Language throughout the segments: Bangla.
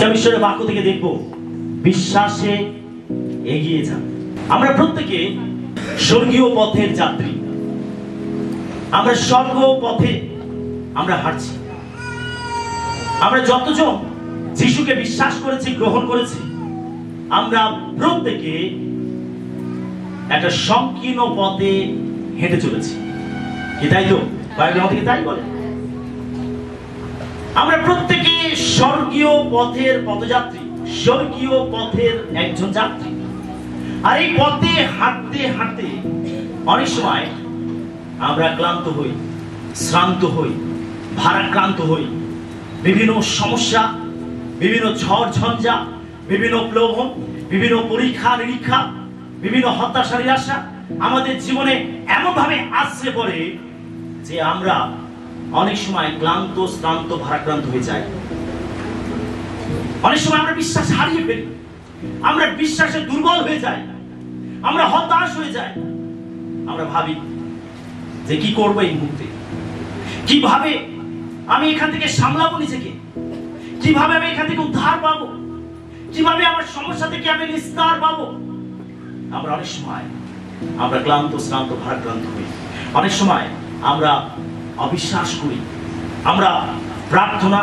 আমি ঈশ্বরের বাক্য থেকে দেখব বিশ্বাসে এগিয়ে যান। আমরা প্রত্যেকে স্বর্গীয় পথের যাত্রী। আমরা স্বর্গ পথে আমরা হাঁটছি। আমরা যতজন যিশুকে বিশ্বাস করেছি, গ্রহণ করেছি, আমরা প্রত্যেকে একটা সংকীর্ণ পথে হেঁটে চলেছি। কি তাই তো? বাইবেল আমাদেরকে তাই বলে। আমরা প্রত্যেকে স্বর্গীয় পথের পথযাত্রী, স্বর্গীয় পথের একজন যাত্রী। আর এই পথে হাঁটতে হাঁটতে অনেক সময় আমরা ক্লান্ত হই, শ্রান্ত হই, ভারাক্রান্ত হই। বিভিন্ন সমস্যা, বিভিন্ন ঝড় ঝঞ্ঝা, বিভিন্ন প্রলোভন, বিভিন্ন পরীক্ষা নিরীক্ষা, বিভিন্ন হতাশা নিরাশা আমাদের জীবনে এমন ভাবে আশ্রে পড়ে যে আমরা অনেক সময় ক্লান্ত, শ্রান্ত, ভারাক্রান্ত হয়ে যাই। অনেক সময় আমরা বিশ্বাস হারিয়ে ফেলি, আমরা বিশ্বাসে দুর্বল হয়ে যাই, আমরা হতাশ হয়ে যাই। আমরা ভাবি যে কি করবো এই মুহূর্তে, কিভাবে আমি এখান থেকে সামলাবো নিজেকে, কিভাবে আমি এখান থেকে উদ্ধার পাবো, কিভাবে আমার সমস্যা থেকে আমি নিস্তার পাবো। আমরা অনেক সময় আমরা ক্লান্ত, শ্রান্ত, ভারাক্রান্ত হই। অনেক সময় আমরা অবিশ্বাস করি, আমরা প্রার্থনা,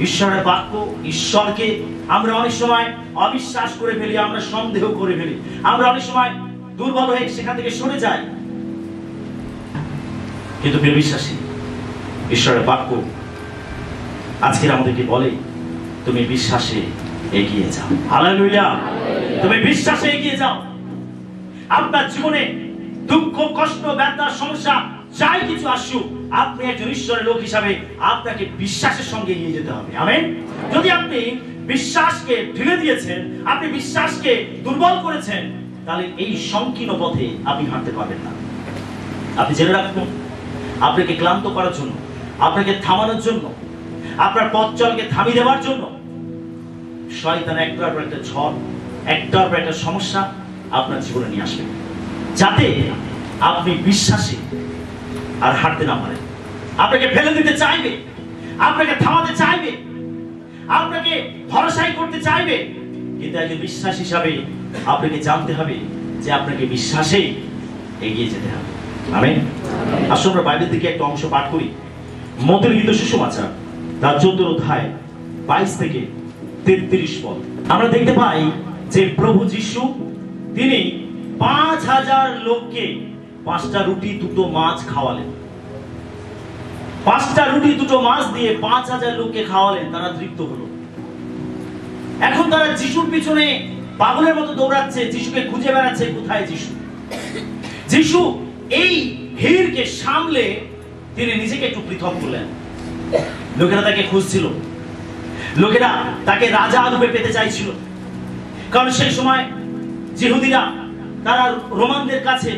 ঈশ্বরের বাক্য, ঈশ্বরকে আমরা অনেক সময় অবিশ্বাস করে ফেলি, আমরা সন্দেহ করে ফেলি, আমরা অনেক সময় দুর্বল হয়ে সেখান থেকে সরে যাই। কিন্তু প্রিয় বিশ্বাসী, ঈশ্বরের বাক্য আজকের আমাদেরকে বলে তুমি বিশ্বাসে এগিয়ে যাও। হালেলুয়া! তুমি বিশ্বাসে এগিয়ে যাও। আপনার জীবনে দুঃখ, কষ্ট, ব্যথা, সমস্যা যাই কিছু আসুক, আপনি একজন ঈশ্বরের লোক হিসাবে আপনাকে বিশ্বাসের সঙ্গে এগিয়ে যেতে হবে। আমেন। যদি আপনি বিশ্বাসকে ঢেলে দিয়েছেন, আপনি বিশ্বাসকে দুর্বল করেছেন, তাহলে এই সংকীর্ণ পথে আপনি হাঁটতে পারবেন না। আপনি জেনে রাখুন, আপনাকে ক্লান্ত করার জন্য, আপনাকে থামানোর জন্য, আপনার পথ চলকে থামিয়ে দেওয়ার জন্য শয়তান একটার পর একটা ঝড়, একটার পর একটা সমস্যা আপনার জীবনে নিয়ে আসবে, যাতে আপনি বিশ্বাসে আর হাঁটতে না পারেন। আপনাকে ফেলে দিতে চাইবে, আপনাকে থামাতে চাইবে, আপনাকে ভরসাই করতে চাইবে। কিন্তু একজন বিশ্বাস হিসাবে আপনাকে জানতে হবে যে আপনাকে বিশ্বাসেই এগিয়ে যেতে হবে। আমেন। আসুন আমরা বাইবেল থেকে একটা অংশ পাঠ করি। মতের লিখিত সুসমাচার তার 14 অধ্যায় 22 থেকে 33 পদ। আমরা দেখতে পাই যে প্রভু যিশু তিনি 5000 লোককে 5টা রুটি 2টো মাছ খাওয়ালেন। 5টা রুটি 2টো মাছ দিয়ে 5000 লোককে খাওয়ালেন। তারা তৃপ্ত হলো। এখন তারা যিশুর পিছনে পাগলের মতো দৌড়াচ্ছে, যিশুকে খুঁজে বেড়াচ্ছে, কোথায় যিশু। যিশু এই ভিড়কে সামলে তিনি নিজেকে একটু পৃথক করলেন। লোকেরা তাকে খুঁজছিল, লোকেরা তাকে রাজা রূপে পেতে চাইছিল। কারণ সেই সময় যিহুদিরা তারা রোমানদের কাছে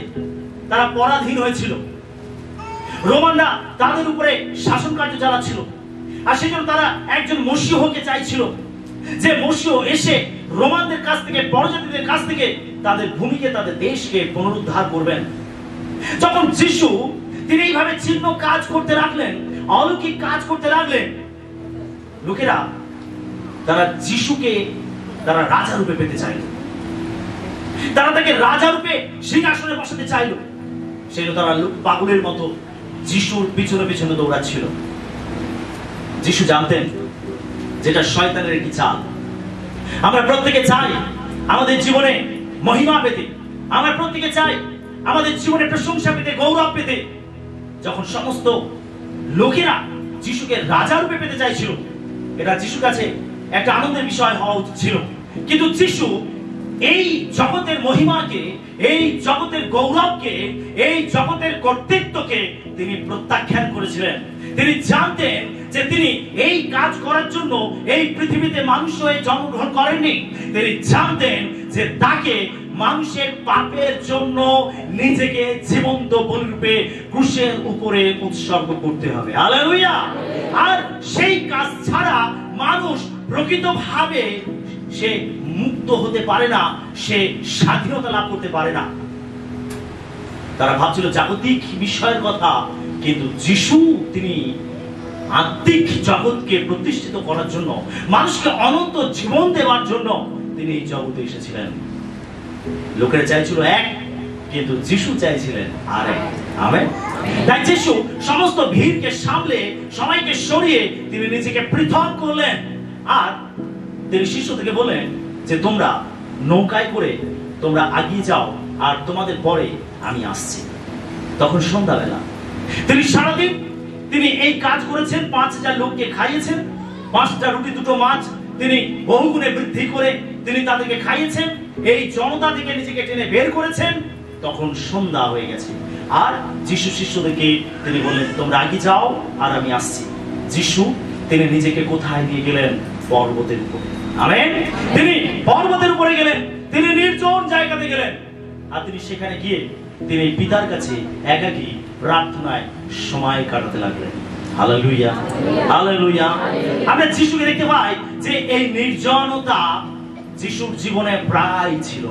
তারা পরাধীন হয়েছিল। রোমানরা তাদের উপরে শাসন কার্য চালাচ্ছিল। আর সেই জন্য তারা একজন মসীহকে চাইছিল, যে মসীহ এসে রোমানদের কাছ থেকে, পরজাতিদের কাছ থেকে তাদের ভূমিকে, তাদের দেশকে পুনরুদ্ধার করবেন। যখন যিশু তিনি এইভাবে চিহ্ন কাজ করতে লাগলেন, অলৌকিক কাজ করতে লাগলেন, লোকেরা তারা যিশুকে তারা রাজা রূপে পেতে চাইল, তারা তাকে রাজা রূপে সিংহাসনে বসাতে চাইল। সেই জন্য তারা পাগলের মতো যিশুর পিছনে পিছনে দৌড়াচ্ছিল। যিশু জানতেন যেটা শয়তানের একটি চাল। আমরা প্রত্যেকে চাই আমাদের জীবনে মহিমা পেতে, আমরা প্রত্যেকে চাই আমাদের জীবনে প্রশংসা পেতে, গৌরব পেতে। যখন সমস্ত লোকেরা যিশুকে রাজা রূপে পেতে চাইছিল, এটা যিশুর কাছে একটা আনন্দের বিষয় হওয়া উচিত ছিল। কিন্তু যিশু এই জগতের মহিমাকে, এই জগতের গৌরবকে, এই জগতের কর্তৃত্বকে তিনি প্রত্যাখ্যান করেছিলেন। তিনি জানতেন যে তিনি এই কাজ করার জন্য এই পৃথিবীতে মানুষ হয়ে জন্মগ্রহণ করেননি। তিনি জানতেন যে তাকে মানুষের পাপের জন্য নিজেকে জীবন্ত বলিরূপে ক্রুশের উপরে উৎসর্গ করতে হবে। হালেলুয়া! আর সেই কাজ ছাড়া মানুষ প্রকৃতভাবে সে মুক্ত হতে পারে না, সে স্বাধীনতা লাভ করতে পারে না। তারা ভাবছিল জাগতিক বিষয়ের কথা, কিন্তু যিশু তিনি আত্মিক জগৎকে প্রতিষ্ঠিত করার জন্য, মানুষকে অনন্ত জীবন দেওয়ার জন্য তিনি এই জগতে এসেছিলেন। লোকেরা চাইছিল এক, কিন্তু যিশু চাইছিলেন আরেক। আমেন। তাই যিশু সমস্ত ভিড়কে সামলে, সবাইকে সরিয়ে তিনি নিজেকে পৃথক করলেন। আর তিনি শিষ্যদেরকে বললেন যে তোমরা নৌকায় করে তোমরা এগিয়ে যাও, আর তোমাদের পরে আমি আসছি। তখন সন্ধ্যাবেলা তিনি সারাদিন তিনি এই কাজ করেছেন। 5000 লোককে খাইয়েছেন। 5টা রুটি 2টো মাছ তিনি বহুগুণে বৃদ্ধি করে তিনি তাদেরকে খাইয়েছেন। এই জনতা থেকে নিজেকে টেনে বের করেছেন। তখন সন্ধ্যা হয়ে গেছে, আর যিশু শিষ্যদেরকে তিনি বললেন তোমরা এগিয়ে যাও, আর আমি আসছি। যিশু তিনি নিজেকে কোথায় নিয়ে গেলেন? পর্বতের উপরে। আমেন। তিনি পর্বতের উপরে গেলেন, তিনি নির্জন জায়গাতে গেলেন, আর তিনি সেখানে গিয়ে তিনি পিতার কাছে একাকী প্রার্থনায় সময় কাটাতে লাগলেন। Hallelujah, hallelujah. আমরা যিশুকে দেখতে পাই যে এই নির্জনতা যিশুর জীবনে প্রায় ছিল।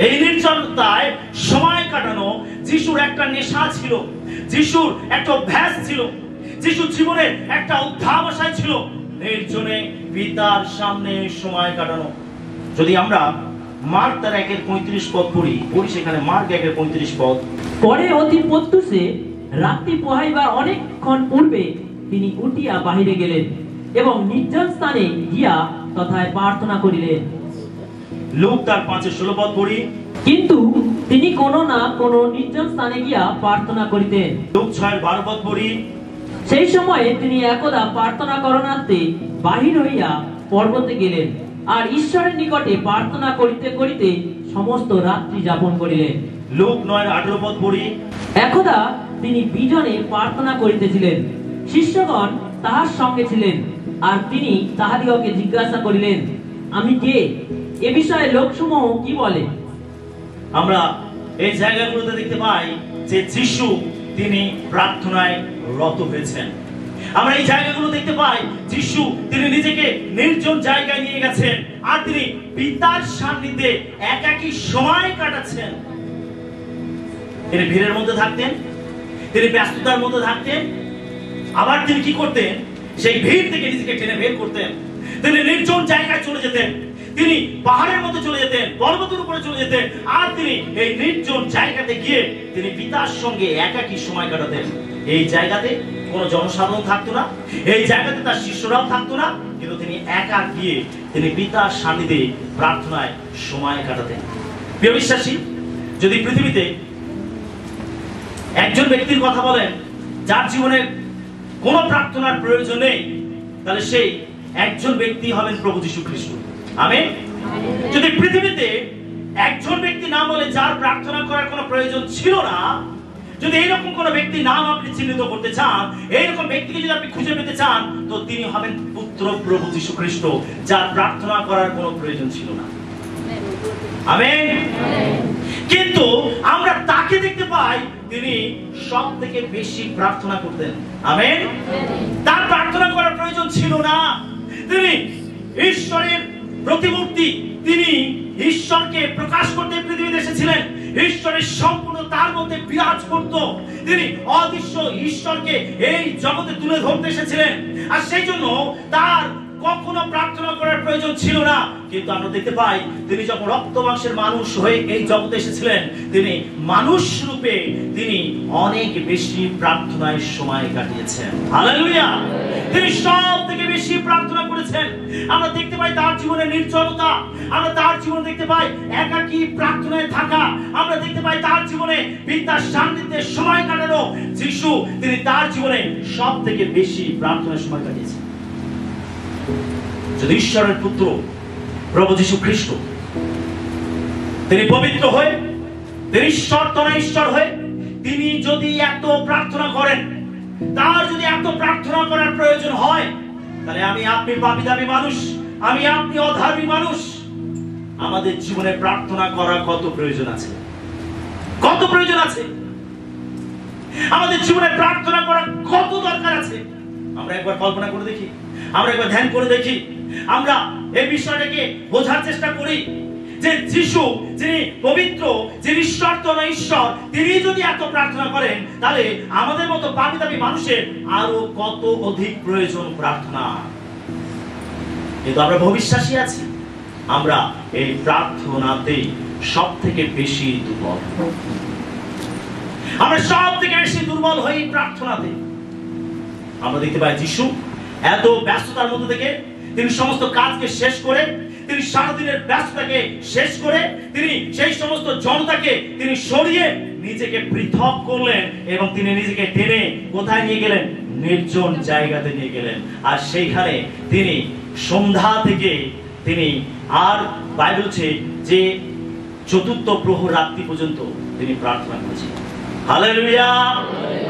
এই নির্জনতায় সময় কাটানো যিশুর একটা নেশা ছিল, যিশুর একটা অভ্যাস ছিল, যিশুর জীবনে একটা অধ্যাবসায় ছিল, নির্জনে পিতার সামনে সময় কাটানো। যদি আমরা মার্ক তার 1:35 পদ পড়ি, সেখানে মার্ক 1:35 পদ। পরে অতি প্রত্যুষে রাত্রি পোহাইবার অনেকক্ষণ পূর্বে তিনি উঠিয়া বাহিরে গেলেন এবং নির্জন স্থানে গিয়া তথায় প্রার্থনা করিলেন। লূক তার 5:16 পদ পড়ি। কিন্তু তিনি কোনো না কোনো নির্জন স্থানে গিয়া প্রার্থনা করিতেন। লূক 6:12 পদ পড়ি। সেই সময়ে তিনি একদা প্রার্থনা করণার্থে বাহির হইয়া পর্বতে গেলেন, আর ঈশ্বরের নিকটে প্রার্থনা করিতে করিতে সমস্ত রাত্রি যাপন করিলেন। লূক 9:18 পদ পড়ি। একদা তিনি বিজনে প্রার্থনা করিতেছিলেন, শিষ্যগণ তাহার সঙ্গে ছিলেন, আর তিনি তাহাদিগকে জিজ্ঞাসা করিলেন, আমি কে? এ বিষয়ে লোকসমূহ কি বলে? আমরা এই জায়গাগুলোতে দেখতে পাই যে যিশু তিনি প্রার্থনায় রত হয়েছেন। আমরা এই জায়গাগুলো দেখতে পাই যিশু তিনি নিজেকে নির্জন জায়গায় নিয়ে গেছেন, আর তিনি পিতার সান্নিধ্যে একাকী সময় কাটাচ্ছেন। তিনি ভিড়ের মধ্যে থাকতেন, তিনি ব্যস্ততার মধ্যে থাকতেন, আবার তিনি কি করতেন? সেই ভিড় থেকে নিজেকে টেনে বের করতেন। তিনি নির্জন জায়গায় চলে যেতেন, তিনি পাহাড়ের মধ্যে চলে যেতেন, পর্বতের উপরে চলে যেতেন, আর তিনি এই নির্জন জায়গাতে গিয়ে তিনি পিতার সঙ্গে একাকী সময় কাটাতেন। এই জায়গাতে কোনো জনসাধারণ থাকতো না, এই জায়গাতে তার শিষ্যরাও থাকতো না, কিন্তু তিনি একা গিয়ে তিনি পিতার সান্নিধ্যে প্রার্থনায় সময় কাটাতেন। প্রিয় বিশ্বাসী, যদি পৃথিবীতে একজন ব্যক্তির কথা বলেন যার জীবনে কোনো প্রার্থনার প্রয়োজন নেই, তাহলে সেই একজন ব্যক্তি হবেন প্রভু যীশু খ্রিস্ট। আমেন। যদি পৃথিবীতে একজন ব্যক্তি নাম বলে যার প্রার্থনা করার কোনো প্রয়োজন ছিল না, যদি এইরকম কোন ব্যক্তি নাম আপনি চিহ্নিত করতে চান, এইরকম ব্যক্তিকে যদি আপনি খুঁজে পেতে চান, তো তিনি হবেন পুত্র প্রভু যীশু খ্রিস্ট, যার প্রার্থনা করার কোনো প্রয়োজন ছিল না। আমেন। কিন্তু আমরা তাকে দেখতে পাই তিনি সব থেকে বেশি প্রার্থনা করতেন। আমেন। তার প্রার্থনা করার প্রয়োজন ছিল না। তিনি ঈশ্বরের প্রতিমূর্তি, তিনি ঈশ্বরকে প্রকাশ করতে পৃথিবীতে এসেছিলেন। ঈশ্বরের সম্পূর্ণ তার মধ্যে বিরাজ করত। তিনি অদৃশ্য ঈশ্বরকে এই জগতে তুলে ধরতে এসেছিলেন, আর সেই জন্য তার কখনো প্রার্থনা করার প্রয়োজন ছিল না। কিন্তু আমরা দেখতে পাই তিনি যখন রক্ত মাংসের মানুষ হয়ে এই জগতে এসেছিলেন, তিনি মানুষ রূপে তিনি অনেক বেশি প্রার্থনায় সময় কাটিয়েছেন। হালেলুয়া। তিনি সব থেকে বেশি প্রার্থনা করেছেন। আমরা দেখতে পাই তার জীবনে নির্জনতা, আমরা তার জীবনে দেখতে পাই একাকী প্রার্থনায় থাকা, আমরা দেখতে পাই তার জীবনে পিতার সান্নিধ্যে সময় কাটানো। যিশু তিনি তার জীবনে সব থেকে বেশি প্রার্থনায় সময় কাটিয়েছেন। যদি ঈশ্বরের পুত্র প্রভু যীশু খ্রিস্ট তিনি পবিত্র হয়ে, তিনি ঈশ্বর তথা ঈশ্বর হয়ে তিনি যদি এত প্রার্থনা করেন, তার যদি এত প্রার্থনা করার প্রয়োজন হয়, তাহলে আমি আপনি পাপী দাবী মানুষ, আমি আপনি অধর্মী মানুষ, আমাদের জীবনে প্রার্থনা করা কত প্রয়োজন আছে? কত প্রয়োজন আছে? আমাদের জীবনে প্রার্থনা করা কত দরকার আছে? আমরা একবার কল্পনা করে দেখি, আমরা একবার ধ্যান করে দেখি, আমরা এই বিষয়টাকে বোঝার চেষ্টা করি যে যিশু যিনি পবিত্র, যিনি ঈশ্বর তো না ঈশ্বর, তিনি যদি এত প্রার্থনা করেন, তাহলে আমাদের মতো পাপী দাবী মানুষের আরো কত অধিক প্রয়োজন প্রার্থনা। কিন্তু আমরা ভবিষ্যাসী আছি, আমরা এই প্রার্থনাতে সব থেকে বেশি দুর্বল। আমরা সব থেকে বেশি দুর্বল হই প্রার্থনাতে। আমরা দেখতে পাই যিশু এত ব্যস্ততার মধ্যে থেকে তিনি সমস্ত কাজকে শেষ করে, তিনি সারাদিনের ব্যস্ততাকে শেষ করে, তিনি সেই সমস্ত জনতাকে তিনি সরিয়ে নিজেকে পৃথক করলেন এবং তিনি নিজেকে টেনে কোথায় নিয়ে গেলেন? নির্জন জায়গাতে নিয়ে গেলেন। আর সেইখানে তিনি সন্ধ্যা থেকে তিনি আর বাইবেল বলছে যে চতুর্থ প্রহর রাত্রি পর্যন্ত তিনি প্রার্থনা করেছেন। Hallelujah,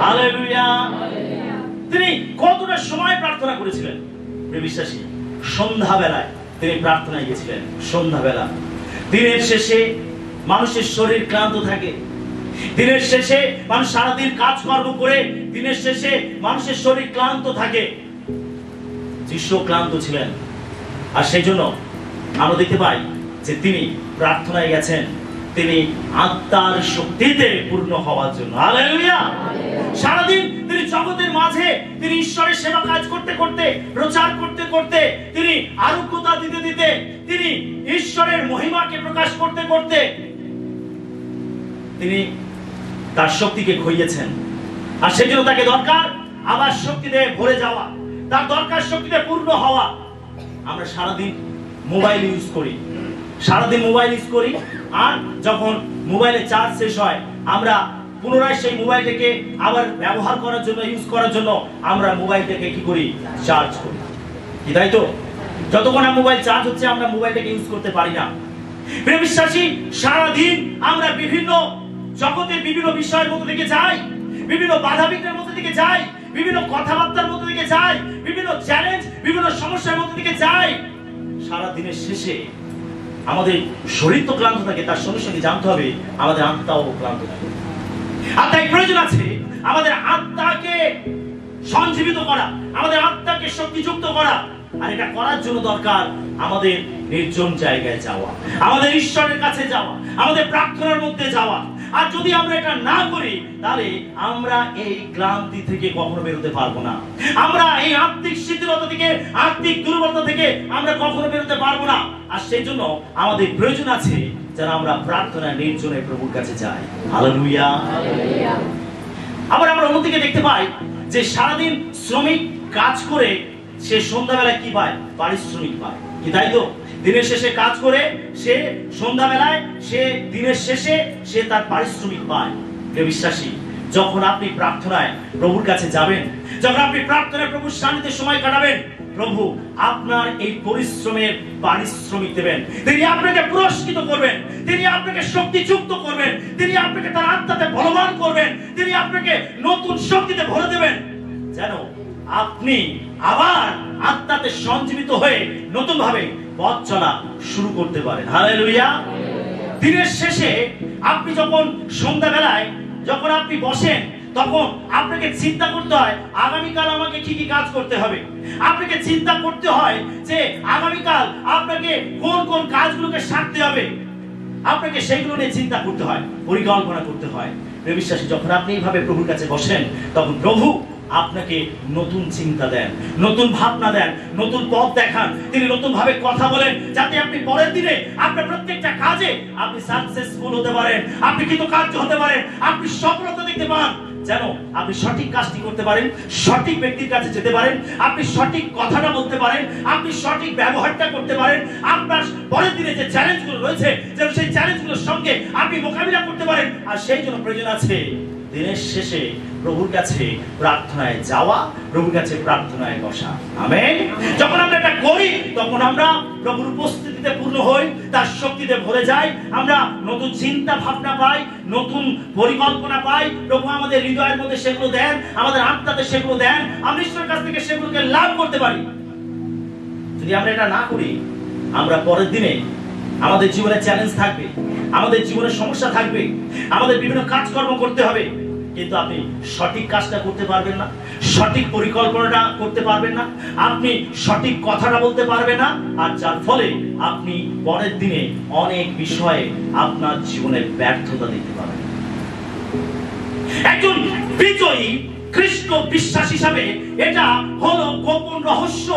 hallelujah. তিনি কতটা সময় প্রার্থনা করেছিলেন? বিশ্বাসী সন্ধ্যাবেলায় তিনি প্রার্থনায় গেছিলেন। সন্ধ্যাবেলা দিনের শেষে মানুষের শরীর ক্লান্ত থাকে, দিনের শেষে মানুষ সারাদিন কাজকর্ম করে দিনের শেষে মানুষের শরীর ক্লান্ত থাকে। যিশু ক্লান্ত ছিলেন, আর সেই জন্য আমরা দেখতে পাই যে তিনি প্রার্থনায় গেছেন, তিনি আত্মার শক্তিতে পূর্ণ হওয়ার জন্য। হালেলুয়া। সারাদিন তিনি জগতের মাঝে তিনি ঈশ্বরের সেবা কাজ করতে করতে, প্রচার করতে করতে, তিনি আরোগ্যতা দিতে দিতে, তিনি ঈশ্বরের মহিমাকে প্রকাশ করতে করতে তিনি তার শক্তিকে খইয়েছেন। আর সেই জন্য তাকে দরকার আবার শক্তিতে ভরে যাওয়া, তার দরকার শক্তিতে পূর্ণ হওয়া। আমরা সারাদিন মোবাইল ইউজ করি, সারাদিন মোবাইল ইউজ করি, আর যখন মোবাইলে চার্জ শেষ হয় আমরা পুনরায় সেই মোবাইলটাকে আবার ব্যবহার করার জন্য, ইউজ করার জন্য আমরা মোবাইলটাকে কি করি? চার্জ করি, কি তাই তো? যতক্ষণ মোবাইল চার্জ হচ্ছে আমরা মোবাইলটাকে ইউজ করতে পারি না। প্রিয় বিশ্বাসী, সারাদিন আমরা বিভিন্ন জগতের বিভিন্ন বিষয়ের মধ্যে থেকে যাই, বিভিন্ন বাধা বিঘ্নের মধ্যে থেকে যাই, বিভিন্ন কথাবার্তার মধ্যে থেকে যাই, বিভিন্ন চ্যালেঞ্জ, বিভিন্ন সমস্যার মধ্যে থেকে যাই। সারা দিনের শেষে আমাদের শরীর তো ক্লান্ত থাকে, তার সঙ্গে সঙ্গে জানতে হবে আমাদের আত্মাও ক্লান্ত থাকে। আর তাই প্রয়োজন আছে আমাদের আত্মাকে সঞ্জীবিত করা, আমাদের আত্মাকে শক্তিযুক্ত করা। আর এটা করার জন্য দরকার আমাদের নির্জন জায়গায় যাওয়া, আমাদের ঈশ্বরের কাছে যাওয়া, আমাদের প্রার্থনার মধ্যে যাওয়া। আর যদি আমরা এটা না করি, তাহলে আমরা এই ক্লান্তি থেকে কখনো বেরোতে পারবো না। আমরা এই আত্মিক শিথিলতা থেকে, আত্মিক দুর্বলতা থেকে আমরা কখনো বেরোতে পারবো না। আর সেই জন্য আমাদের প্রয়োজন আছে যেন আমরা প্রার্থনা নির্জনে প্রভুর কাছে যাই। হালেলুয়া। আবার আমরা অন্যদিকে দেখতে পাই যে সারাদিন শ্রমিক কাজ করে সে সন্ধ্যাবেলায় কি পায়? পারিশ্রমিক পায়, কি তাই তো? দিনের শেষে কাজ করে সে সন্ধ্যাবেলায়, সে দিনের শেষে সে তার পারিশ্রমিক পায়। বিশ্বাসী, যখন আপনি প্রার্থনায় প্রভুর কাছে যাবেন, যখন আপনি প্রার্থনায় প্রভুর সান্নিধ্যে সময় কাটাবেন, প্রভু আপনার এই পরিশ্রমের পারিশ্রমিক দেবেন। তিনি আপনাকে পুরস্কৃত করবেন, তিনি আপনাকে শক্তিযুক্ত করবেন, তিনি আপনাকে তার আত্মাতে বলবান করবেন, তিনি আপনাকে নতুন শক্তিতে ভরে দেবেন, যেন আপনি আবার আত্মাতে সঞ্জীবিত হয়ে নতুন ভাবে পথ চলা শুরু করতে পারেন। হালেলুয়া। দিনের শেষে আপনি যখন সন্ধ্যাবেলায় যখন আপনি বসেন, তখন আপনাকে চিন্তা করতে হয় আগামীকাল আমাকে কি কি কাজ করতে হবে। আপনাকে চিন্তা করতে হয় যে আগামীকাল আপনাকে কোন কোন কাজগুলোকে সারতে হবে। আপনাকে সেইগুলো নিয়ে চিন্তা করতে হয়, পরিকল্পনা করতে হয়। বিশ্বাসী, যখন আপনি এইভাবে প্রভুর কাছে বসেন, তখন প্রভু আপনাকে নতুন চিন্তা দেন, নতুন ভাবনা দেন, নতুন পথ দেখান। তিনি নতুন ভাবে কথা বলেন, যাতে আপনি পরের দিনে আপনার প্রত্যেকটা কাজে আপনি সাকসেসফুল হতে পারেন, আপনি কৃতকার্য হতে পারেন, আপনি সফলতা দেখতে পান, যেন আপনি সঠিক কাজটি করতে পারেন, সঠিক ব্যক্তির কাছে যেতে পারেন, আপনি সঠিক কথাটা বলতে পারেন, আপনি সঠিক ব্যবহারটা করতে পারেন। আপনার পরের দিনে যে চ্যালেঞ্জগুলো রয়েছে, যেন সেই চ্যালেঞ্জগুলোর সঙ্গে আপনি মোকাবিলা করতে পারেন। আর সেই জন্য প্রয়োজন আছে দিনের শেষে প্রভুর কাছে প্রার্থনায় যাওয়া, প্রভুর কাছে প্রার্থনায় বসা। আমেন। যখন আমরা এটা করি, তখন আমরা প্রভুর উপস্থিতিতে পূর্ণ হই, তার শক্তিতে ভরে যাই, আমরা নতুন চিন্তা ভাবনা পাই, নতুন পরিকল্পনা পাই। প্রভু আমাদের হৃদয়ের মধ্যে সেগুলো দেন, আমাদের আত্মাতে সেগুলো দেন, আমরা ঈশ্বরের কাছ থেকে সেগুলোকে লাভ করতে পারি। যদি আমরা এটা না করি, আমরা পরের দিনে আমাদের জীবনে চ্যালেঞ্জ থাকবে, আমাদের জীবনে সমস্যা থাকবে, আমাদের বিভিন্ন কাজকর্ম করতে হবে, কিন্তু আপনি সঠিক কাজটা করতে পারবেন না, সঠিক পরিকল্পনাটা করতে পারবেন না, আপনি সঠিক কথাটা বলতে পারবেন না, আর যার ফলে আপনি পরের দিনে অনেক বিষয়ে আপনার জীবনে ব্যর্থতা দেখতে পাবেন। একজন বিজয়ী খ্রিস্ট বিশ্বাস হিসাবে এটা হলো গোপন রহস্য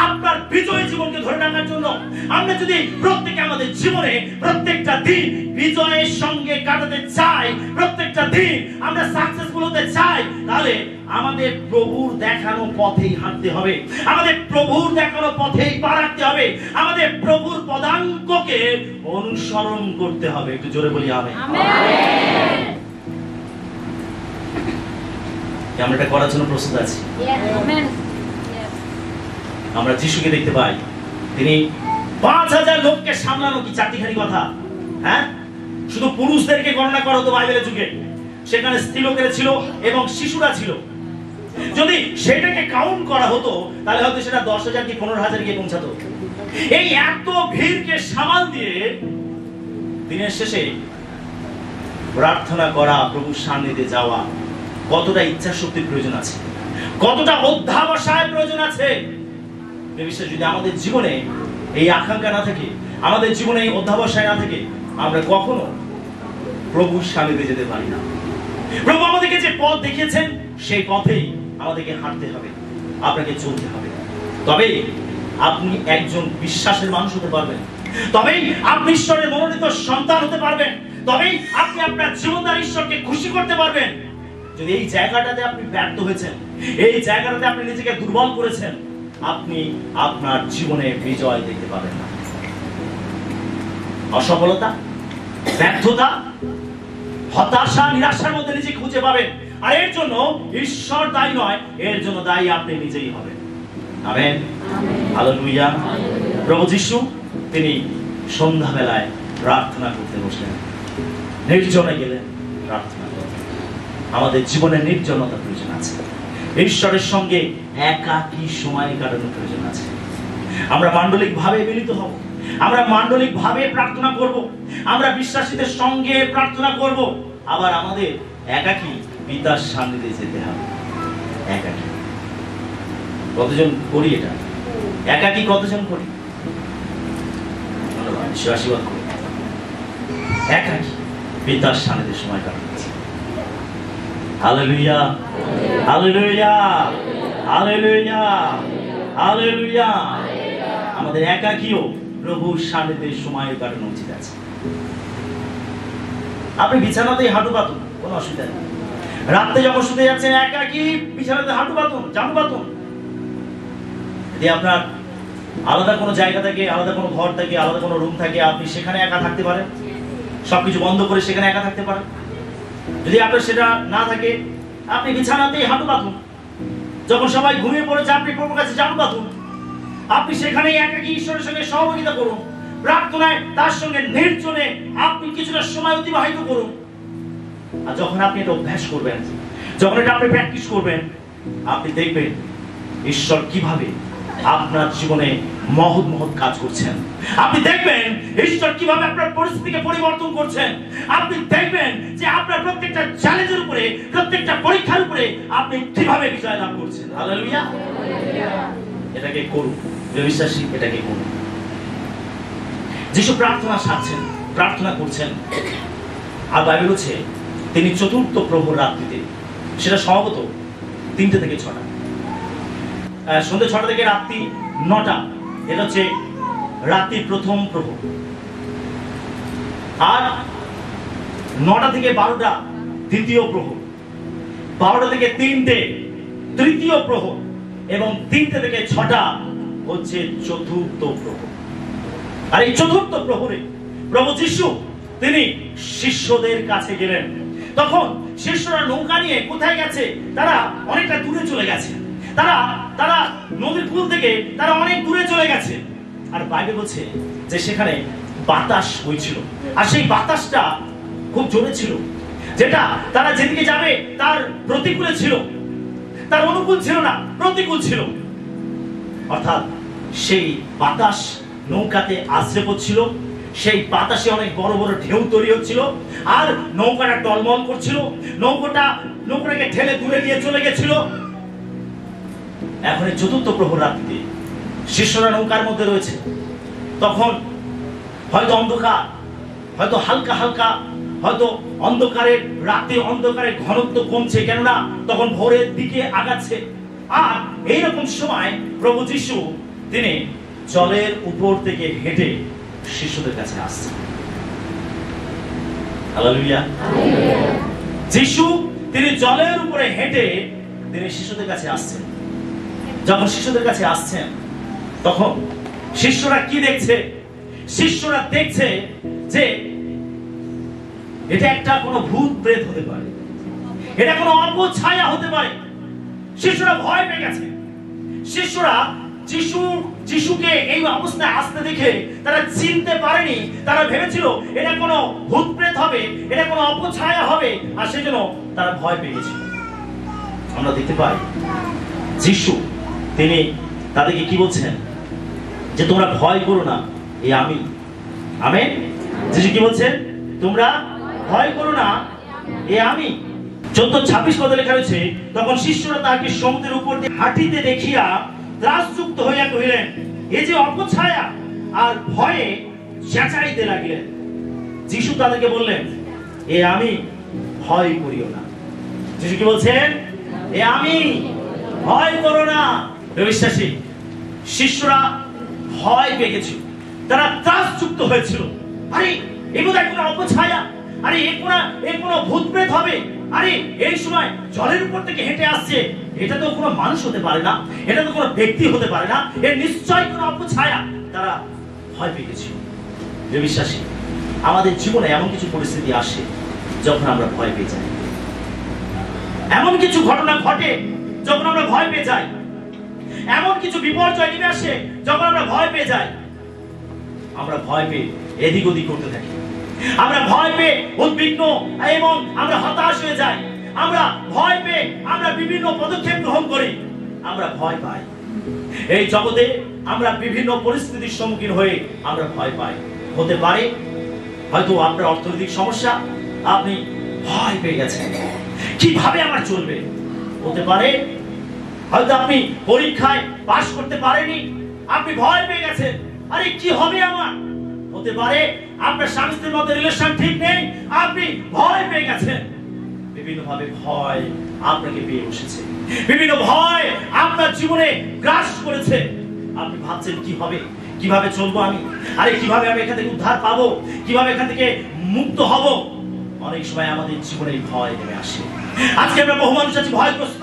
আপনার বিজয়ী জীবনকে ধরে রাখার জন্য। আমরা যদি প্রত্যেকে আমাদের জীবনে প্রত্যেকটা দিন বিজয়ের সঙ্গে কাটাতে চাই, প্রত্যেকটা দিন আমরা সাকসেসফুল হতে চাই, তাহলে আমাদের প্রভুর দেখানো পথেই হাঁটতে হবে, আমাদের প্রভুর দেখানো পথেই পা রাখতে হবে, আমাদের প্রভুর পদাঙ্ককে অনুসরণ করতে হবে। একটু জোরে বলি আমেন। আমরা এটা করার জন্য প্রস্তুত আছি। আমরা যিশুকে দেখতে পাই, তিনি 5000 লোককে সামলানো কি চারটিখানি কথা? হ্যাঁ, শুধু পুরুষদেরকে গণনা করা হতো বাইবেলের যুগে, সেখানে স্ত্রী লোকেরা ছিল এবং শিশুরা ছিল। যদি সেটাকে কাউন্ট করা হতো তাহলে হয়তো সেটা 10,000 কি 15,000 গিয়ে পৌঁছাতো। এই এত ভিড়কে সামাল দিয়ে দিনের শেষে প্রার্থনা করা, প্রভুর সান্নিধ্যে যাওয়া, কতটা ইচ্ছা শক্তির প্রয়োজন আছে, কতটা অধ্যাবসায়ের প্রয়োজন আছে। যদি আমাদের জীবনে এই আকাঙ্ক্ষা না থাকে, আমাদের জীবনে এই অধ্যাবসায় না থাকে, আমরা কখনো প্রভুর সান্নিধ্যে যেতে পারি না। প্রভু আমাদেরকে যে পথ দেখিয়েছেন সেই পথেই আমাদেরকে হাঁটতে হবে, আপনাকে চলতে হবে। তবেই আপনি একজন বিশ্বাসের মানুষ হতে পারবেন, তবেই আপনি ঈশ্বরের মনোনীত সন্তান হতে পারবেন, তবেই আপনি আপনার জীবন দ্বারা ঈশ্বরকে খুশি করতে পারবেন। যদি এই জায়গাটাতে আপনি ব্যর্থ হয়েছেন, এই জায়গাটাতে আপনি নিজেকে দুর্বল করেছেন, আপনি আপনার জীবনে বিজয় দেখতে পাবেন না। অসফলতা, ব্যর্থতা, হতাশা, নিরাশার মধ্যে নিজেকে খুঁজে পাবেন। আর এর জন্য ঈশ্বর দায়ী নয়, এর জন্য দায়ী আপনি নিজেই হবেন। Amen, hallelujah. প্রভু যিশু তিনি সন্ধ্যাবেলায় প্রার্থনা করতে বসলেন, নির্জনে গেলেন প্রার্থনা করতে। আমাদের জীবনে নির্জনতা প্রয়োজন আছে, ঈশ্বরের সঙ্গে একাকী সময় কাটানোর প্রয়োজন আছে। আমরা মান্ডলিক ভাবে মিলিত হব, আমরা মান্ডলিক ভাবে প্রার্থনা করব, আমরা বিশ্বাসীদের সঙ্গে প্রার্থনা করব, আবার আমাদের একাকী পিতার সান্নিধ্যে যেতে হবে। একাকী কতজন করি এটা? একাকী কতজন করি? আশীর্বাদ করি। একাকী পিতার সান্নিধ্যে সময় কাটাচ্ছি। Hallelujah, hallelujah, hallelujah, hallelujah. আমাদের একাকীও প্রভুর সান্নিধ্যে সময় কাটানো উচিত আছে। আপনি বিছানাতেই হাঁটু পাতুন, কোনো অসুবিধা নেই। রাতে যখন শুতে যাচ্ছেন একাকী বিছানাতে হাঁটু পাতুন, জানু পাতুন। যদি আপনার আলাদা কোনো জায়গা থাকে, আলাদা কোনো ঘর থাকে, আলাদা কোনো রুম থাকে, আপনি সেখানে একা থাকতে পারেন, সবকিছু বন্ধ করে সেখানে একা থাকতে পারেন। যদি আপনার সেটা না থাকে, আপনি বিছানাতেই হাঁটু পাতুন। যখন সবাই ঘুমিয়ে পড়েছে, আপনি প্রভুর কাছে জানু পাতুন। আপনি সেখানেই একাকী ঈশ্বরের সঙ্গে সহযোগিতা করুন, প্রার্থনায় তার সঙ্গে নির্জনে আপনি কিছুটা সময় অতিবাহিত করুন। আর যখন আপনি এটা অভ্যাস করবেন, যখন এটা আপনি প্র্যাকটিস করবেন, আপনি দেখবেন ঈশ্বর কিভাবে আপনার জীবনে মহৎ মহৎ কাজ করছেন। আপনি দেখবেন ঈশ্বর কিভাবে আপনার পরিস্থিতিকে পরিবর্তন করছেন। আপনি দেখবেন যে আপনার প্রত্যেকটা চ্যালেঞ্জের উপরে, প্রত্যেকটা পরীক্ষার উপরে আপনি কিভাবে বিজয় লাভ করছেন। হালেলুয়া। এটাকে করুন, যে বিশ্বাসী এটাকে করুন। যিশু প্রার্থনা সারছেন, প্রার্থনা করছেন, আর বাইবেল হচ্ছে তিনি চতুর্থ প্রহর রাত্রিতে, সেটা সম্ভবত 3টে থেকে 6টা, সন্ধ্যে 6টা থেকে রাত্রি 9টা, এটা হচ্ছে রাত্রির প্রথম প্রহর। আর 9টা থেকে 12টা দ্বিতীয় প্রহর, 12টা থেকে 3টে তৃতীয় প্রহর, এবং 3টে থেকে 6টা হচ্ছে চতুর্থ প্রহর। আর এই চতুর্থ প্রহরে প্রভু যিশু তিনি শিষ্যদের কাছে গেলেন। তখন শিষ্যরা নৌকা নিয়ে কোথায় গেছে? তারা অনেকটা দূরে চলে গেছে, তারা নদীর কূল থেকে তারা অনেক দূরে চলে গেছে। আর বাইবেল বলছে যে সেখানে বাতাস বইছিল, আর সেই বাতাসটা খুব জোরে ছিল, যেটা তারা যেদিকে যাবে তার প্রতিকূলে ছিল, তার অনুকূল ছিল না, প্রতিকূল ছিল। অর্থাৎ সেই বাতাস নৌকাতে আছড়ে পড়ছিল, সেই বাতাসে অনেক বড় বড় ঢেউ তৈরি হচ্ছিল, আর নৌকাটা টলমল করছিল, নৌকাটা লোকটাকে ঠেলে দূরে নিয়ে চলে গেছিল। এখন এই চতুর্থ প্রহর রাত্রিতে শিষ্যরা নৌকার মধ্যে রয়েছে। তখন হয়তো অন্ধকার, হয়তো হালকা হালকা, হয়তো অন্ধকারের রাতে অন্ধকারের ঘনত্ব কমছে, কেননা তখন ভোরের দিকে আগাচ্ছে। আর এইরকম সময় প্রভু যিশু তিনি জলের উপর থেকে হেঁটে শিশুদের কাছে আসছেন। হালেলুয়া। যিশু তিনি জলের উপরে হেঁটে তিনি শিশুদের কাছে আসছেন। যখন শিশুদের কাছে আসছেন তখন শিষ্যরা কি দেখছে? শিষ্যরা দেখছে যে এটা একটা কোনো ভূত প্রেত হতে পারে, এটা কোনো অপছায়া হতে পারে। শিষ্যরা ভয় পেয়ে গেছে। শিষ্যরা যিশুকে এই অবস্থায় আসতে দেখে তারা চিনতে পারেনি। তারা ভেবেছিল এটা কোনো ভূত প্রেত হবে, এটা কোনো অপছায়া হবে, আর সেজন্য তারা ভয় পেয়ে গেছিল। আমরা দেখতে পাই যিশু তিনি তাদেরকে কি বলছেন? যে তোমরা ভয় করো না, এই আমি। আমেন। যিশু কি বলছেন? তোমরা ভয় করো না, এ আমি। 14:26 পদে লেখা রয়েছে, তখন শিষ্যরা তাকে সমুদ্রের উপর দিয়ে হাঁটিতে দেখিয়া ত্রাসযুক্ত হইয়া কহিলেন, এ যে অপছায়া, আর ভয়ে চেঁচাইতে লাগিলেন। যিশু তাদেরকে বললেন, এ আমি, ভয় করিও না। যিশু কি বলছেন? এ আমি, ভয় করো না। বিশ্বাসী শিষ্যরা ভয় পেয়ে গেছিল, তারা ত্রাসযুক্ত হয়েছিল। আরে এ বোধহয় কোনো অপছায়া, আরে এ কোনো ভূত প্রেত হবে, আরে এই সময় জলের উপর থেকে হেঁটে আসছে, এটা তো কোনো মানুষ হতে পারে না, এটা তো কোনো ব্যক্তি হতে পারে না, এর নিশ্চয় কোনো অপছায়া। তারা ভয় পেয়ে গেছিল। বিশ্বাসী আমাদের জীবনে এমন কিছু পরিস্থিতি আসে যখন আমরা ভয় পেয়ে যাই, এমন কিছু ঘটনা ঘটে যখন আমরা ভয় পেয়ে যাই, এমন কিছু বিপর্যয় নেমে আসে যখন আমরা ভয় পেয়ে যাই। আমরা ভয় পেয়ে এদিক ওদিক করতে থাকি, আমরা ভয় পেয়ে উদ্বিগ্ন এবং আমরা হতাশ হয়ে যাই। আমরা ভয় পেয়ে আমরা বিভিন্ন পদক্ষেপ গ্রহণ করি, আমরা ভয় পাই। এই জগতে আমরা বিভিন্ন পরিস্থিতির সম্মুখীন হয়ে আমরা ভয় পাই। হতে পারে হয়তো আপনার অর্থনৈতিক সমস্যা, আপনি ভয় পেয়ে গেছেন, কিভাবে আমার চলবে। হতে পারে হয়তো আপনি পরীক্ষায় পাস করতে পারেনি, আপনি ভয় পেয়ে গেছেন, আরে কি হবে আমার। হতে পারে আপনার স্বামী স্ত্রীর মধ্যে রিলেশন ঠিক নেই, আপনি ভয় পেয়ে গেছেন। বিভিন্ন ভাবে ভয় আপনাকে পেয়ে বসেছে, বিভিন্ন ভয় আপনার জীবনে গ্রাস করেছে। আপনি ভাবছেন কি হবে, কিভাবে চলবো আমি, আরে কিভাবে আমি এখান থেকে উদ্ধার পাবো, কিভাবে এখান থেকে মুক্ত হব। অনেক সময় আমাদের জীবনে ভয় নেমে আসে। আজকে আমরা বহু মানুষ আছি ভয়গ্রস্ত,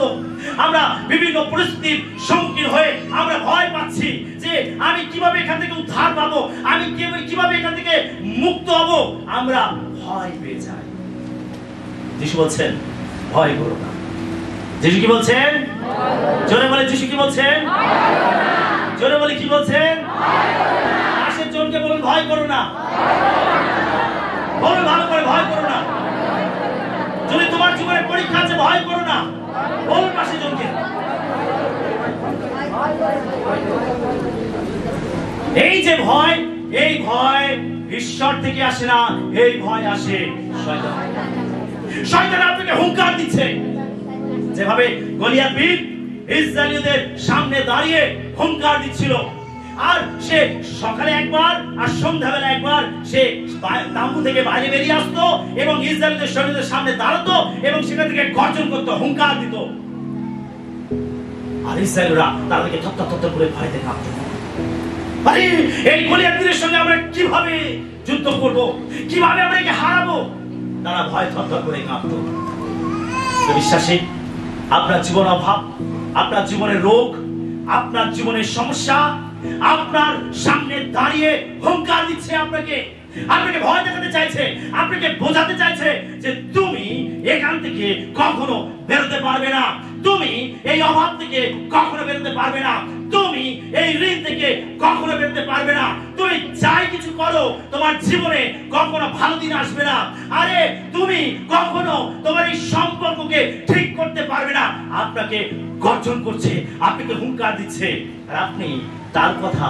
আমরা বিভিন্ন পরিস্থিতির সম্মুখীন হয়ে আমরা ভয় পাচ্ছি যে আমি কিভাবে এখান থেকে উদ্ধার পাবো, আমি কিভাবে এখান থেকে মুক্ত হব। আমরা ভয় পেয়ে যাই। যিশু বলছেন ভয় করো না। যিশু কি বলছেন? জোরে বলে যিশু কি বলছেন? জোরে বলে কি বলছেন? পাশের জনকে বলুন ভয় করো না। বলুন ভালো করে ভয় করো না। যদি তোমার জীবনে পরীক্ষা আছে ভয় করো না, বলুন পাশের জনকে। এই যে ভয়, এই ভয় ঈশ্বর থেকে আসে না, এই ভয় আসে শয়তান। শয়তান আপনাকে হুঙ্কার দিচ্ছে। যেভাবে গলিয়াত বীর ইসরায়েলীয়দের সামনে দাঁড়িয়ে হুঙ্কার দিচ্ছিল, আর সে সকালে একবার আর সন্ধ্যাবেলা একবার সে তাম্বু থেকে বাইরে বেরিয়ে আসতো এবং ইসরায়েলীয়দের সৈন্যদের সামনে দাঁড়াতো এবং সেখান থেকে গর্জন করতো, হুঙ্কার দিত। আর ইসরায়েলরা তাদেরকে থরথর করে ভয়তে কাঁপতো। আরে এই গলিয়াত বীরের সঙ্গে আমরা কিভাবে যুদ্ধ করব, কিভাবে আমরা একে হারাবো, তারা ভয় থরথর করে কাঁপতো। বিশ্বাসী আপনার জীবন অভাব, আপনার জীবনের রোগ, আপনার জীবনের সমস্যা আপনার সামনে দাঁড়িয়ে হুঙ্কার দিচ্ছে, আপনাকে ভয় দেখাতে চাইছে, আপনাকে বোঝাতে চাইছে যে তুমি এখান থেকে কখনো বেরোতে পারবে না, তুমি এই অভাব থেকে কখনো বেরোতে পারবে না, তুমি এই ঋণ থেকে কখনো বেরোতে পারবে না, তুমি যাই কিছু করো তোমার জীবনে কখনো ভালো দিন আসবে না, আরে তুমি কখনো তোমার এই সম্পর্ককে ঠিক করতে পারবে না। আপনাকে গর্জন করছে, আপনাকে হুঙ্কার দিচ্ছে, আর আপনি তার কথা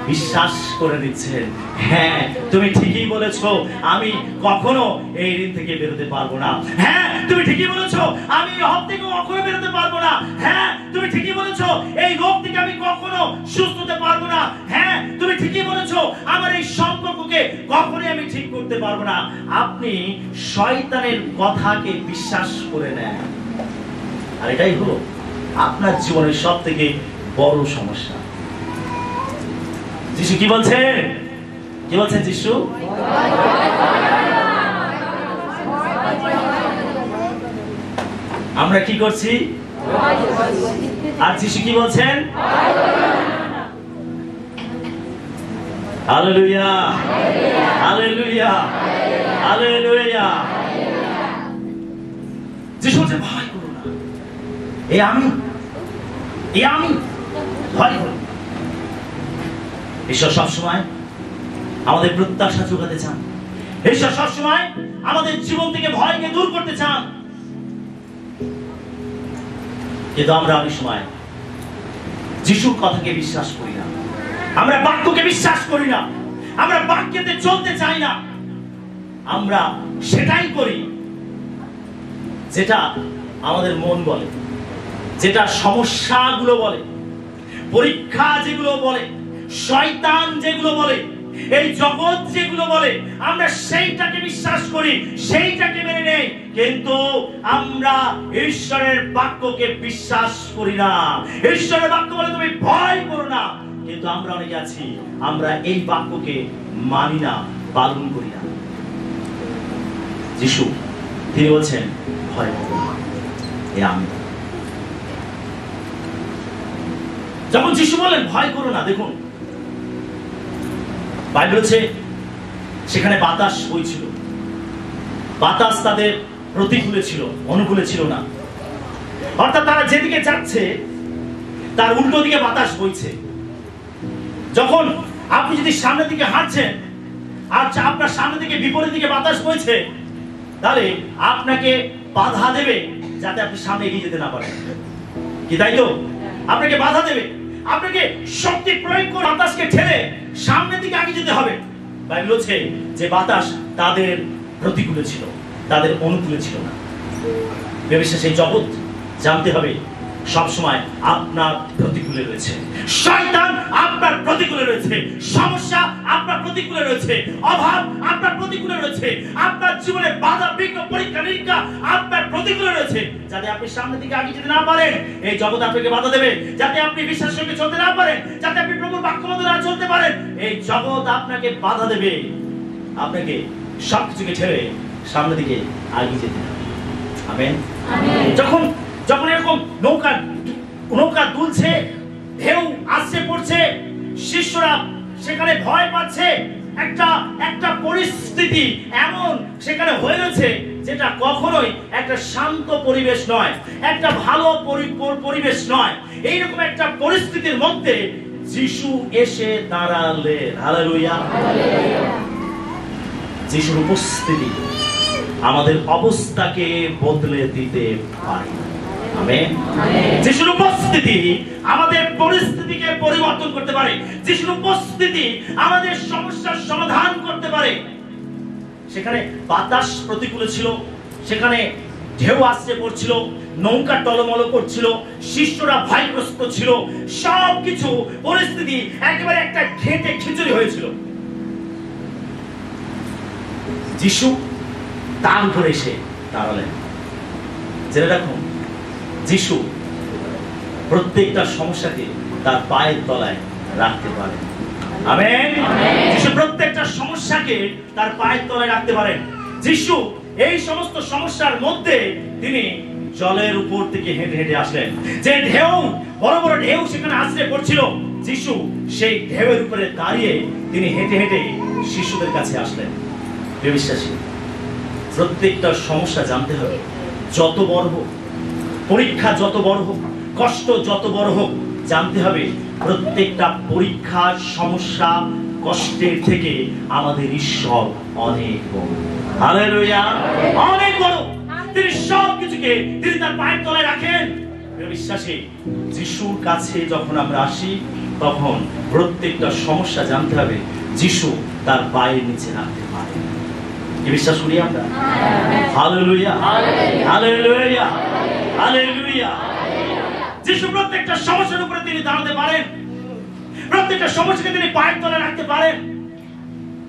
বিশ্বাস করে দিচ্ছেন। হ্যাঁ, তুমি ঠিকই বলেছো, আমি কখনো এই ঋণ থেকে বেরোতে পারবো না। হ্যাঁ, তুমি ঠিকই বলেছো, আমি এই অভাব থেকে কখনো বেরোতে পারবো না। হ্যাঁ, তুমি ঠিকই বলেছো, এই রোগ থেকে আমি কখনো সুস্থ হতে পারবো না। হ্যাঁ, তুমি ঠিকই বলেছো, আমার এই সম্পর্ককে কখনোই আমি ঠিক করতে পারবো না। আপনি শয়তানের কথাকে বিশ্বাস করে নেন, আর এটাই হলো আপনার জীবনের সব থেকে বড় সমস্যা। যিশু কি বলছেন? কি বলছেন যিশু? আমরা কি করছি? আর যিশু কি বলছেন? Hallelujah, hallelujah, hallelujah. যিশু বলছেন ভয় করো না, এই আমি ভয় করো। ঈশ্বর সবসময় আমাদের প্রত্যাশা যোগাতে চান। ঈশ্বর সবসময় আমাদের জীবন থেকে ভয়কে দূর করতে চান। কিন্তু আমরা অনেক সময় যিশুর কথাকে বিশ্বাস করি না, আমরা বাক্যকে বিশ্বাস করি না, আমরা বাক্যতে চলতে চাই না। আমরা সেটাই করি যেটা আমাদের মন বলে, যেটা সমস্যাগুলো বলে, পরীক্ষা যেগুলো বলে, শয়তান যেগুলো বলে, এই জগৎ যেগুলো বলে, আমরা সেইটাকে বিশ্বাস করি, সেইটাকে মেনে নেই। কিন্তু আমরা ঈশ্বরের বাক্যকে বিশ্বাস করি না। ঈশ্বরের বাক্য বলে তুমি ভয় করো না, কিন্তু আমরা অনেকে আছি, আমরা এই বাক্যকে মানি না, পালন করি না। যিশু তিনি বলছেন ভয় করো না, এ আমি। যখন যিশু বলেন ভয় করো না, দেখুন বাইবেল বলছে সেখানে বাতাস বইছিল। বাতাস তাদের প্রতিকূলে ছিল, অনুকূলে ছিল না। অর্থাৎ তারা যেদিকে যাচ্ছে তার উল্টো দিকে বাতাস বইছে। যখন আপনি যদি সামনের দিকে হাঁটছেন আর আপনার সামনে থেকে বিপরীত দিকে বাতাস বইছে, তাহলে আপনাকে বাধা দেবে যাতে আপনি সামনে এগিয়ে যেতে না পারেন। কি তাই তো? আপনাকে বাধা দেবে, আপনাকে শক্তি প্রয়োগ করে বাতাসকে ঠেলে সামনের দিকে আগে যেতে হবে। বাইবেল বলছে যে বাতাস তাদের প্রতিকূলে ছিল, তাদের অনুকূলে ছিল না। ব্যবস্থা সেই জগৎ জানতে হবে সবসময় আপনার প্রতিকূলে রয়েছে। শয়তান আপনার প্রতিকূলে রয়েছে, সমস্যা আপনার প্রতিকূলে রয়েছে, অভাব আপনার প্রতিকূলে রয়েছে, আপনার জীবনে বাধা বিঘ্ন পরীক্ষা নিরীক্ষা আপনার প্রতিকূলে রয়েছে। যাতে আপনি সামনের দিকে আগে যেতে না পারেন, এই জগৎ আপনাকে বাধা দেবে। যাতে আপনি বিশ্বাসের সঙ্গে চলতে না পারেন, যাতে আপনি প্রভুর বাক্য মতো না চলতে পারেন, এই জগৎ আপনাকে বাধা দেবে। আপনাকে সবকিছুকে ছেড়ে সামনের দিকে এগিয়ে যেতে হবে। আমেন। যখন যখন এরকম নৌকা দুলছে, ঢেউ আসছে পড়ছে, শিষ্যরা সেখানে ভয় পাচ্ছে, একটা পরিস্থিতি এমন সেখানে হয়ে রয়েছে যেটা কখনোই একটা শান্ত পরিবেশ নয়, একটা ভালো পরিবেশ নয়। এইরকম একটা পরিস্থিতির মধ্যে যিশু এসে দাঁড়ালেন। হালেলুয়া। যিশুর উপস্থিতি আমাদের অবস্থাকে বদলে দিতে পারে। আমেন। যিশুর উপস্থিতি আমাদের পরিস্থিতিকে পরিবর্তন করতে পারে। যিশুর উপস্থিতি আমাদের সমস্যার সমাধান করতে পারে। সেখানে বাতাস প্রতিকূলে ছিল, সেখানে ঢেউ আসছে পড়ছিল, নৌকা টলমল করছিল, শিষ্যরা ভয়গ্রস্ত ছিল, সবকিছু পরিস্থিতি একেবারে একটা ঘেঁটে খিচুড়ি হয়েছিল। যিশু তার উপরে এসে দাঁড়ালেন। জেনে রাখুন, যিশু প্রত্যেকটা সমস্যাকে তার পায়ের তলায় রাখতে পারেন। আমেন। যিশু প্রত্যেকটা সমস্যাকে তার পায়ের তলায় রাখতে পারেন। যিশু এই সমস্ত সমস্যার মধ্যে তিনি জলের উপর থেকে হেঁটে হেঁটে আসলেন। যে ঢেউ, বড় বড় ঢেউ সেখানে আছড়ে পড়ছিল, যিশু সেই ঢেউয়ের উপরে দাঁড়িয়ে তিনি হেঁটে হেঁটে শিশুদের কাছে আসলেন। বিশ্বাসী, প্রত্যেকটা সমস্যা জানতে হবে, যত বড় হোক, পরীক্ষা যত বড় হোক, কষ্ট যত বড় হোক, জানতে হবে প্রত্যেকটা পরীক্ষা, সমস্যা, কষ্টের থেকে আমাদের ঈশ্বর অনেক বড়। হালেলুয়া। অনেক বড়। তিনি সবকিছুকে তিনি তার পায়ের তলায় রাখেন। বিশ্বাসী, যিশুর কাছে যখন আমরা আসি তখন প্রত্যেকটা সমস্যা জানতে হবে যিশু তার পায়ের নিচে রাখতে পারে। কি বিশ্বাস করি আমরা? Hallelujah, hallelujah, hallelujah. যিশু প্রত্যেকটা সমস্যার উপরে তিনি দাঁড়াতে পারেন, প্রত্যেকটা সমস্যাকে তিনি পায়ের তলে রাখতে পারেন।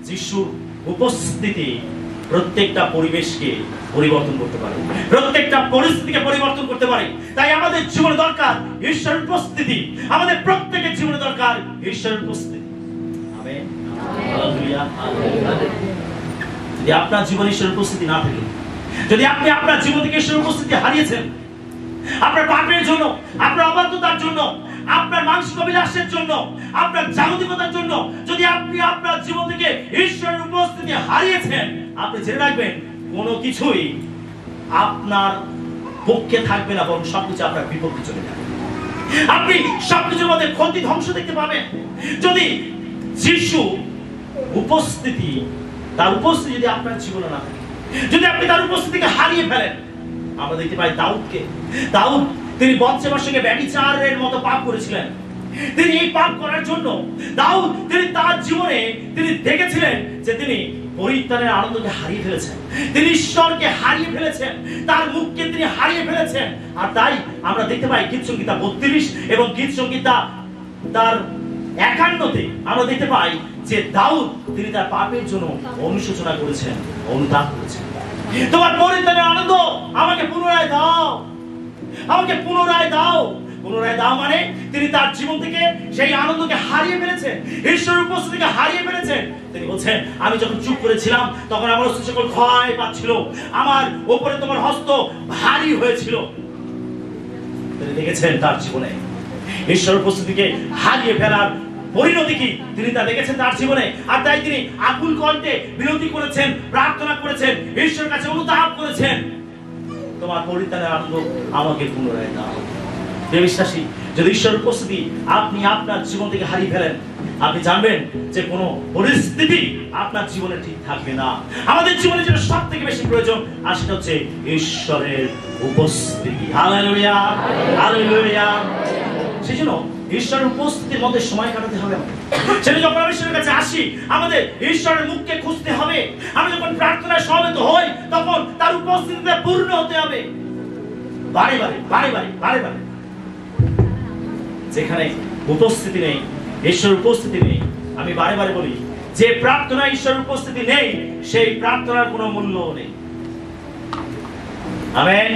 যিশুর উপস্থিতি প্রত্যেকটা পরিবেশকে পরিবর্তন করতে পারে, প্রত্যেকটা পরিস্থিতিকে পরিবর্তন করতে পারে। তাই আমাদের জীবনে দরকার ঈশ্বরের উপস্থিতি, আমাদের প্রত্যেকের জীবনে দরকার ঈশ্বরের উপস্থিতি। Amen, hallelujah, hallelujah. যদি আপনার জীবনে ঈশ্বরের উপস্থিতি না থাকে, যদি আপনি আপনার জীবন থেকে ঈশ্বরের উপস্থিতি হারিয়েছেন, আপনার পাপের জন্য, আপনার অবাধ্যতার জন্য, আপনার মানসিক অভিলাষের জন্য, আপনার জাগতিকতার জন্য যদি আপনি আপনার জীবন থেকে ঈশ্বরের উপস্থিতি হারিয়েছেন, আপনি জেনে রাখবেন কোনো কিছুই আপনার পক্ষে থাকবে না, বরং সবকিছু আপনার বিপক্ষে চলে যাবে। আপনি সবকিছুর মধ্যে ক্ষতি, ধ্বংস দেখতে পাবেন। যদি যিশু উপস্থিতি, তার উপস্থিতি যদি আপনার জীবনে না থাকে, যদি আপনি তার উপস্থিতিকে হারিয়ে ফেলেন, আমরা দেখতে পাই দাউদকে। দাউদ তিনি বৎসেবার সঙ্গে ব্যভিচারের মতো পাপ করেছিলেন। তিনি এই পাপ করার জন্য দাউদ তিনি তার জীবনে তিনি দেখেছিলেন যে তিনি পরিত্রাণের আনন্দকে হারিয়ে ফেলেছেন, তিনি ঈশ্বরকে হারিয়ে ফেলেছেন, তার মুখকে তিনি হারিয়ে ফেলেছেন। আর তাই আমরা দেখতে পাই গীতসংহিতা 32 এবং গীতসংহিতা তার 51-তে আমরা দেখতে পাই যে দাউদ তিনি তার পাপের জন্য অনুশোচনা করেছেন, অনুতাপ করেছেন। তোমার পরিত্রাণের আনন্দ আমাকে পুনরায় দাও, আমাকে পুনরায় দাও। পুনরায় দাও মানে তিনি তার জীবন থেকে সেই আনন্দকে হারিয়ে ফেলেছেন, ঈশ্বরের উপস্থিতিকে হারিয়ে ফেলেছেন। তিনি বলছেন, আমি যখন চুপ করেছিলাম তখন আমার অস্তিত্ব সকল ক্ষয় পাচ্ছিল, আমার উপরে তোমার হস্ত ভারী হয়েছিল। তিনি দেখেছেন তার জীবনে ঈশ্বরের উপস্থিতিকে হারিয়ে ফেলার পরিণতি কি, তিনি তা দেখেছেন তার জীবনে। আর তাই তিনি আকুল কণ্ঠে বিনতি করেছেন, প্রার্থনা করেছেন, ঈশ্বরের কাছে অনুতাপ করেছেন, তোমার পরিত্রাণের আনন্দ আমাকে পুনরায় দাও। বিশ্বাসী, যদি ঈশ্বরের উপস্থিতি আপনি আপনার জীবন থেকে হারিয়ে ফেলেন, আপনি জানবেন যে কোনো পরিস্থিতি আপনার জীবনে ঠিক থাকবে না। আমাদের জীবনে যেটা সব থেকে বেশি প্রয়োজন, আর সেটা হচ্ছে ঈশ্বরের উপস্থিতি। Hallelujah, hallelujah. সেজন্য ঈশ্বরের উপস্থিতির মধ্যে সময় কাটাতে হবে। সেটা যখন আমরা ঈশ্বরের কাছে আসি, আমাদের ঈশ্বরের মুখকে খুঁজতে হবে। আমরা যখন প্রার্থনায় সমবেত হই, তখন তার উপস্থিতিতে পূর্ণ হতে হবে। বারে বারে, বারে বারে, বারে বারে। যেখানে উপস্থিতি নেই, ঈশ্বরের উপস্থিতি নেই, আমি বারে বারে বলি, যে প্রার্থনায় ঈশ্বরের উপস্থিতি নেই, সেই প্রার্থনার কোনো মূল্য নেই। আমেন।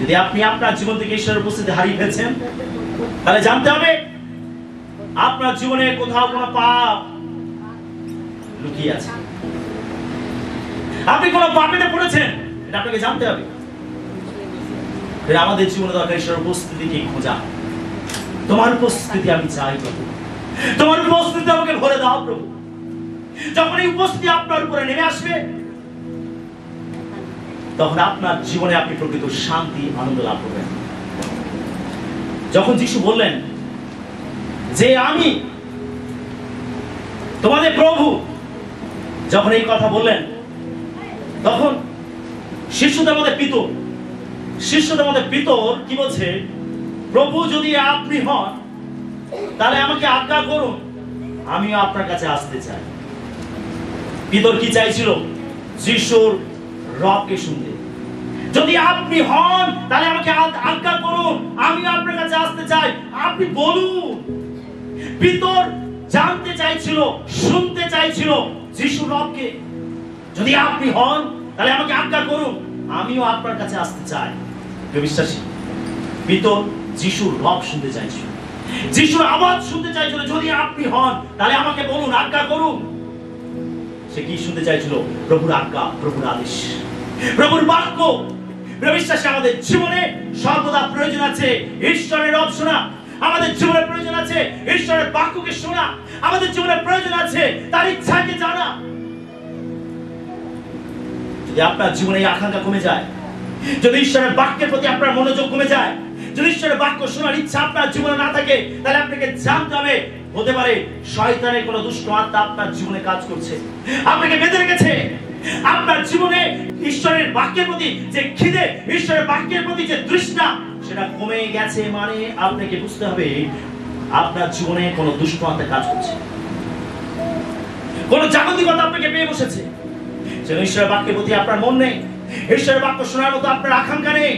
যদি আপনি আপনার জীবন থেকে ঈশ্বরের উপস্থিতি হারিয়ে ফেলছেন, তাহলে জানতে হবে আপনার জীবনে কোথাও কোনো পাপ লুকিয়ে আছে। আপনি কোনো পাপেতে পড়েছেন, এটা আপনাকে জানতে হবে। আমাদের জীবনে দরকার ঈশ্বরের উপস্থিতিকে খোঁজা। তোমার উপস্থিতি আমি চাই প্রভু, তোমার উপস্থিতি আমাকে ভরে দাও প্রভু। যখন এই উপস্থিতি আপনার উপরে নেমে আসবে, তখন আপনার জীবনে আপনি প্রকৃত শান্তি, আনন্দ লাভ করবেন। যখন যিশু বললেন যে আমি তোমাদের প্রভু, যখন এই কথা বললেন, তখন শিষ্যদের মধ্যে পিতর কি বলছে, প্রভু যদি আপনি হন তাহলে আমাকে আজ্ঞা করুন, আমিও আপনার কাছে আসতে চাই। পিতর কি চাইছিল? যিশুর রবকে শুনতে। যদি আপনি হন তাহলে আমাকে আজ্ঞা করুন, আমিও আপনার কাছে আসতে চাই, আপনি বলুন। পিতর জানতে চাইছিল, শুনতে চাইছিল যিশুর রবকে। যদি আপনি হন তাহলে আমাকে আজ্ঞা করুন, আমিও আপনার কাছে আসতে চাই। বিশ্বাসী, পিতর যিশুর রব শুনতে চাইছিল, যিশুর আওয়াজ শুনতে চাইছিল। যদি আপনি হন তাহলে আমাকে বলুন, আজ্ঞা করুন। সে কি শুনতে চাইছিল? প্রভুর আজ্ঞা, প্রভুর আদেশ, প্রভুর বাক্য। বিশ্বাসী, আমাদের জীবনে সর্বদা প্রয়োজন আছে ঈশ্বরের রব শোনা। আমাদের জীবনে প্রয়োজন আছে ঈশ্বরের বাক্যকে শোনা। আমাদের জীবনে প্রয়োজন আছে তার ইচ্ছাকে জানা। যদি আপনার জীবনে এই আকাঙ্ক্ষা কমে যায়, যদি ঈশ্বরের বাক্যের প্রতি আপনার মনোযোগ কমে যায়, যদি ঈশ্বরের বাক্য শোনার ইচ্ছা আপনার জীবনে না থাকে, তাহলে আপনাকে জানতে হবে, হতে পারে শয়তানের কোনো দুষ্ট আত্মা আপনার জীবনে কাজ করছে, আপনাকে বেঁধে রেখেছে। আপনার জীবনে ঈশ্বরের বাক্যের প্রতি যে খিদে, ঈশ্বরের বাক্যের প্রতি যে তৃষ্ণা, সেটা কমে গেছে মানে আপনাকে বুঝতে হবে আপনার জীবনে কোনো দুষ্ট আত্মা কাজ করছে, কোন জাগতিকতা আপনাকে পেয়ে বসেছে। যেন ঈশ্বরের বাক্যের প্রতি আপনার মন নেই, ঈশ্বরের বাক্য শোনার মতো আপনার আকাঙ্ক্ষা নেই,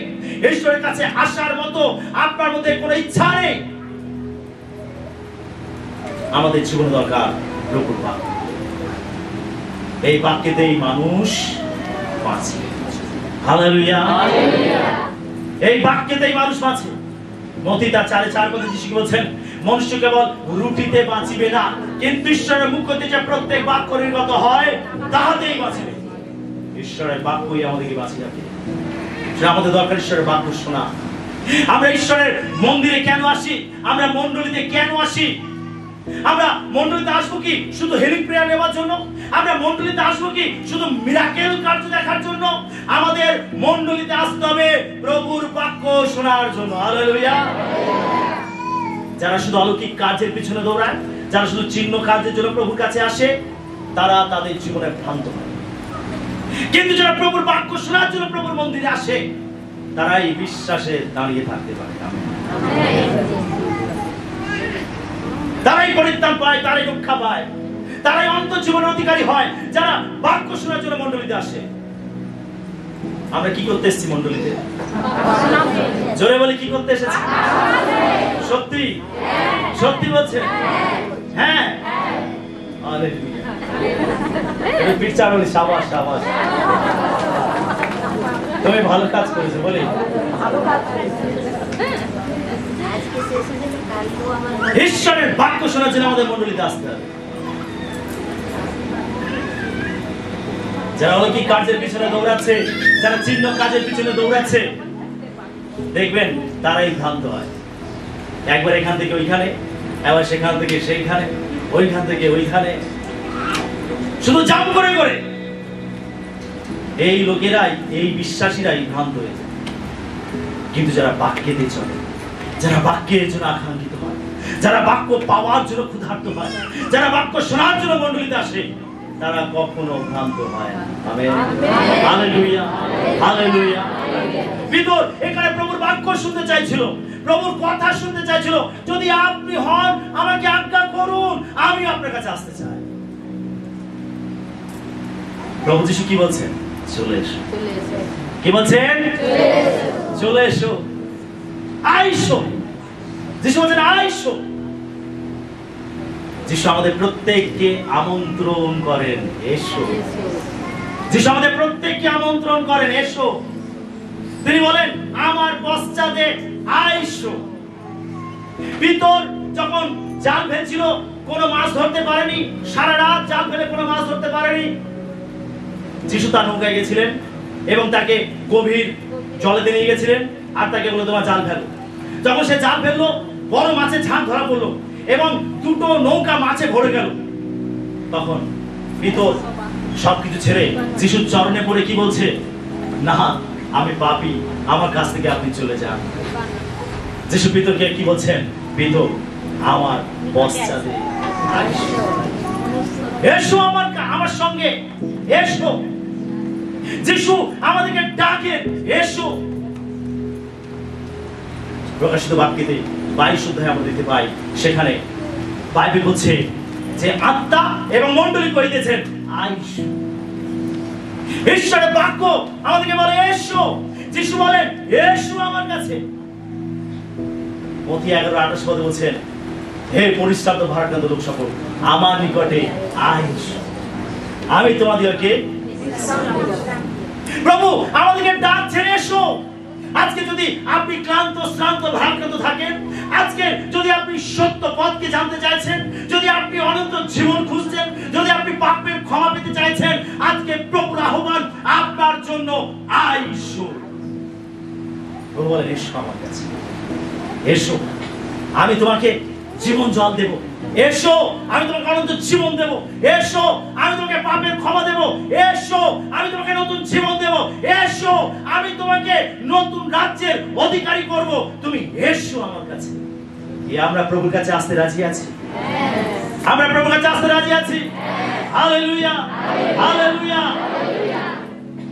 ঈশ্বরের কাছে আসার মতো আপনার মধ্যে কোনো ইচ্ছা নেই। আমাদের জীবনে দরকার প্রভুর বাক্য। এই বাক্যেতেই মানুষ বাঁচে। হালেলুয়া। এই বাক্যেতেই মানুষ বাঁচে। মতি তার 4:4 যিশু বলছেন, মনুষ্য কেবল রুটিতে বাঁচিবে না, কিন্তু ঈশ্বরের মুখ হতে যে প্রত্যেক বাক্য নির্গত হয় তাহাতেই বাঁচিবে। ঈশ্বরের বাক্যই আমাদেরকে বাঁচিয়ে রাখে। আমাদের দরকার ঈশ্বরের বাক্য শোনা। আমরা ঈশ্বরের মন্দিরে কেন আসি? আমরা মণ্ডলীতে কেন আসি? আমরা মণ্ডলীতে আসবো কি শুধু হেলিং প্রেয়ার নেওয়ার জন্য? আমরা মণ্ডলীতে আসবো কি শুধু মিরাকেল কার্য দেখার জন্য? আমাদের মণ্ডলীতে আসতে হবে প্রভুর বাক্য শোনার জন্য। হালেলুয়া। যারা শুধু অলৌকিক কাজের পিছনে দৌড়ায়, যারা শুধু চিহ্ন কাজের জন্য প্রভুর কাছে আসে, তারা তাদের জীবনে ভ্রান্ত হয়। কিন্তু যারা প্রভুর বাক্য শোনার জন্য প্রভুর মন্দিরে আসে, তারা এই বিশ্বাসে দাঁড়িয়ে থাকতে পারে। তারাই পরিত্রাণ পায়, তারাই রক্ষা পায়, তারাই অন্তর জীবনের অধিকারী হয় যারা বাক্য শোনার জন্য মণ্ডলীতে আসে। আমরা কি করতে এসেছি মণ্ডলীতে? জোরে বলি, কি করতে এসেছি? সত্যি সত্যি বলছে? হ্যাঁ। সাবাস সাবাস, তুমি ভালো কাজ করেছো। বলি ঈশ্বরের বাক্য শোনার জন্য আমাদের মণ্ডলীতে আসতে হবে। যারা অলৌকিক কাজের পিছনে দৌড়াচ্ছে, যারা চিহ্ন কাজের পিছনে দৌড়াচ্ছে, দেখবেন তারাই ভ্রান্ত হয়। একবার এখান থেকে ওইখানে, আবার সেখান থেকে সেইখানে, ওইখান থেকে ওইখানে, শুধু জাম করে করে। এই লোকেরাই, এই বিশ্বাসীরাই ভ্রান্ত হয়ে যায়। কিন্তু যারা বাক্যেতে চলে, যারা বাক্যের জন্য আকাঙ্ক্ষিত হয়, যারা বাক্য পাওয়ার জন্য ক্ষুধার্ত হয়, যারা বাক্য শোনার জন্য মণ্ডলীতে আসে, তারা কখনো ভ্রান্ত হয় না। আমেন। Hallelujah, hallelujah. ভিতর এখানে প্রভুর বাক্য শুনতে চাইছিল, প্রভুর কথা শুনতে চাইছিল। যদি আপনি হন, আমাকে আজ্ঞা করুন, আমি আপনার কাছে আসতে চাই। প্রভু যিশু কি বলছেন? চলে এসো। কি বলছেন? চলে এসো, আইসো। যিশু বলছেন আইসো। যিশু আমাদের প্রত্যেককে আমন্ত্রণ করেন, এসো। যিশু আমাদের প্রত্যেককে আমন্ত্রণ করেন, এসো। তিনি বলেন আমার পশ্চাতে আইসো। পিতর যখন জাল ফেলছিল, কোনো মাছ ধরতে পারেনি, সারা রাত জাল ফেলে কোনো মাছ ধরতে পারেনি। যিশু তার নৌকায় গেছিলেন এবং তাকে গভীর জলেতে নিয়ে গেছিলেন, আর তাকে বলল তোমার জাল ফেলো। যখন সে জাল ফেললো, বড় মাছের ঝাঁক ধরা পড়লো এবং দুটো নৌকা মাছে ভরে গেল। তখন পিতর সবকিছু ছেড়ে যিশুর চরণে পড়ে কি বলছে? না, আমি পাপী, আমার কাছ থেকে আপনি চলে যান। যিশু পিতরকে কি বলছেন? পিতর, আমার পশ্চাতে এসো, আমার সঙ্গে এসো। যিশু আমাদেরকে ডাকে, এসো। প্রকাশিত বাক্যেতে 22 অধ্যায়ে আমরা দেখতে পাই, সেখানে বাইবেল বলছে যে আত্মা এবং মণ্ডলী কইতেছেন আইসো। ঈশ্বরের বাক্য আমাদেরকে বলে এসো। যিশু বলেন এসো আমার কাছে। মথি 11:28 বলছেন, হে পরিশ্রান্ত ভারাক্রান্ত লোক সকল, আমার নিকটে আইসো, আমি তোমাদেরকে। প্রভু আমাদেরকে ডাকছেন, এসো। আজকে যদি আপনি ক্লান্ত, শ্রান্ত, ভারাক্রান্ত থাকেন, আজকে যদি আপনি সত্য পথকে জানতে চাইছেন, যদি আপনি অনন্ত জীবন খুঁজছেন, যদি আপনি পাপের ক্ষমা পেতে চাইছেন, আজকে প্রভুর আহ্বান আপনার জন্য, আইসো। প্রভু বলেন এসো আমার কাছে, এসো, আমি তোমাকে জীবন জল দেব। এসো, আমি তোমাকে অনন্ত জীবন দেব। এসো, আমি তোমাকে পাপের ক্ষমা দেব। এসো, আমি তোমাকে নতুন জীবন দেব। এসো, আমি তোমাকে নতুন রাজ্যের অধিকারী করব। তুমি এসো আমার কাছে। আমরা প্রভুর কাছে আসতে রাজি আছি? আমরা প্রভুর কাছে আসতে রাজি আছি? Hallelujah, hallelujah.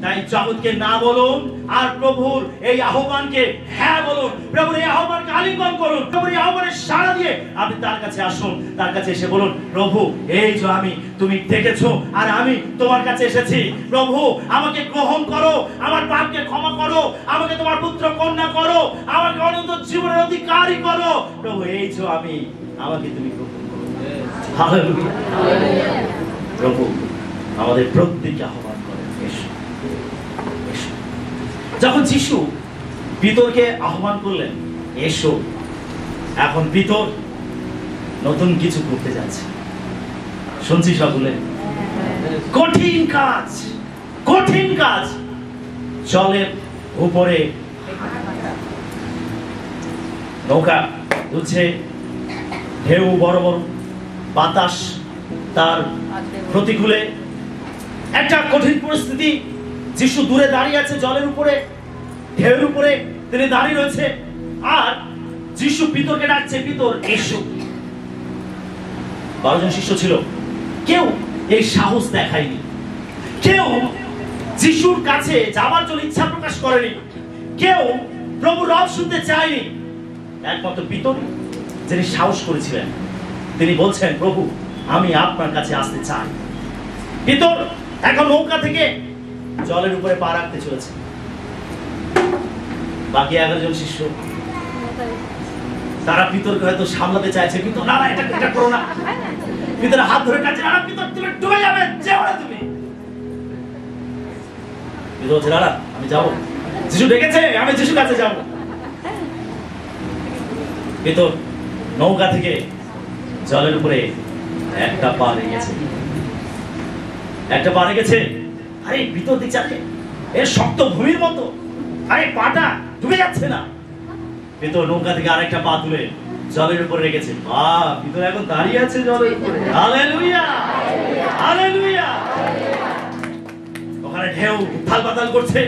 তাই জগৎকে না বলুন, আর প্রভুর এই আহ্বানকে হ্যাঁ বলুন। প্রভুর এই আহ্বানকে আলিঙ্গন করুন। প্রভুর এই আহ্বানে সাড়া দিয়ে আপনি তার কাছে আসুন। তার কাছে এসে বলুন, প্রভু এই যে আমি, তুমি ডেকেছো আর আমি তোমার কাছে এসেছি। প্রভু আমাকে গ্রহণ করো, আমার পাপকে ক্ষমা করো, আমাকে তোমার পুত্র কন্যা করো, আমাকে অনন্ত জীবনের অধিকারী করো। প্রভু এই যে আমি, আমাকে তুমি গ্রহণ করো। হালেলুয়া। প্রভু আমাদের প্রত্যেককে আহ্বান করেন, এসো এসো। যখন যিশু পিতরকে আহ্বান করলেন, এসো, এখন পিতর নতুন কিছু করতে যাচ্ছে। শুনছি সকলে, কঠিন কাজ, কঠিন কাজ। জলের উপরে নৌকা দুলছে, ঢেউ বড় বড়, বাতাস তার প্রতিকূলে, একটা কঠিন পরিস্থিতি। যিশু দূরে দাঁড়িয়ে আছে জলের উপরে, ঢেউয়ের উপরে তিনি দাঁড়িয়ে রয়েছে, আর যিশু পিতরকে ডাকছে, পিতর এসো। 12 জন শিষ্য ছিল, কেউ এই সাহস দেখায়নি, কেউ যিশুর কাছে যাবার জন্য ইচ্ছা প্রকাশ করেনি, কেউ প্রভুর রব শুনতে চায়নি। একমাত্র পিতর, যিনি সাহস করেছিলেন, তিনি বলছেন, প্রভু আমি আপনার কাছে আসতে চাই। পিতর এখন নৌকা থেকে জলের উপরে পা রাখতে চলেছে। বাকি 11 জন শিষ্য, তারা পিতরকে হয়তো সামলাতে চাইছে, পিতর না না, এটা করো না। পিতর হাত ধরে কাছে, না পিতর তুমি ডুবে যাবে, যেও না তুমি। পিতর বলছে, না আমি যাবো, যিশু ডেকেছে, আমি যিশুর কাছে যাবো। পিতর নৌকা থেকে জলের উপরে একটা পা রেখেছে, একটা পা রেখেছে। আরে পিতর দেখছে, আরে এর শক্ত ভূমির মতো, আরে পাটা ডুবে যাচ্ছে না। পিতর নৌকা থেকে আরেকটা পা তুলে জলের উপরে রেখেছে। বাহ, পিতর এখন দাঁড়িয়ে আছে জলের উপরে। Hallelujah, hallelujah. ওখানে ঢেউ উথাল পাতাল করছে,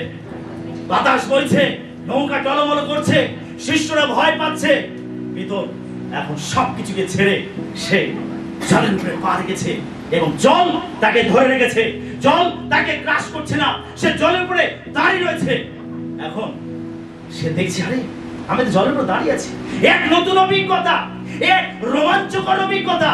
বাতাস বইছে, নৌকা টলমল করছে, শিষ্যরা ভয় পাচ্ছে। পিতর এখন সবকিছুকে ছেড়ে সে জলের উপরে পা রেখেছে এবং জল তাকে ধরে রেখেছে, জল তাকে গ্রাস করছে না, সে জলের উপরে দাঁড়িয়ে রয়েছে। এখন সে দেখছে, আরে আমি তো জলের উপরে দাঁড়িয়ে আছি। এক নতুন অভিজ্ঞতা, এক রোমাঞ্চকর অভিজ্ঞতা।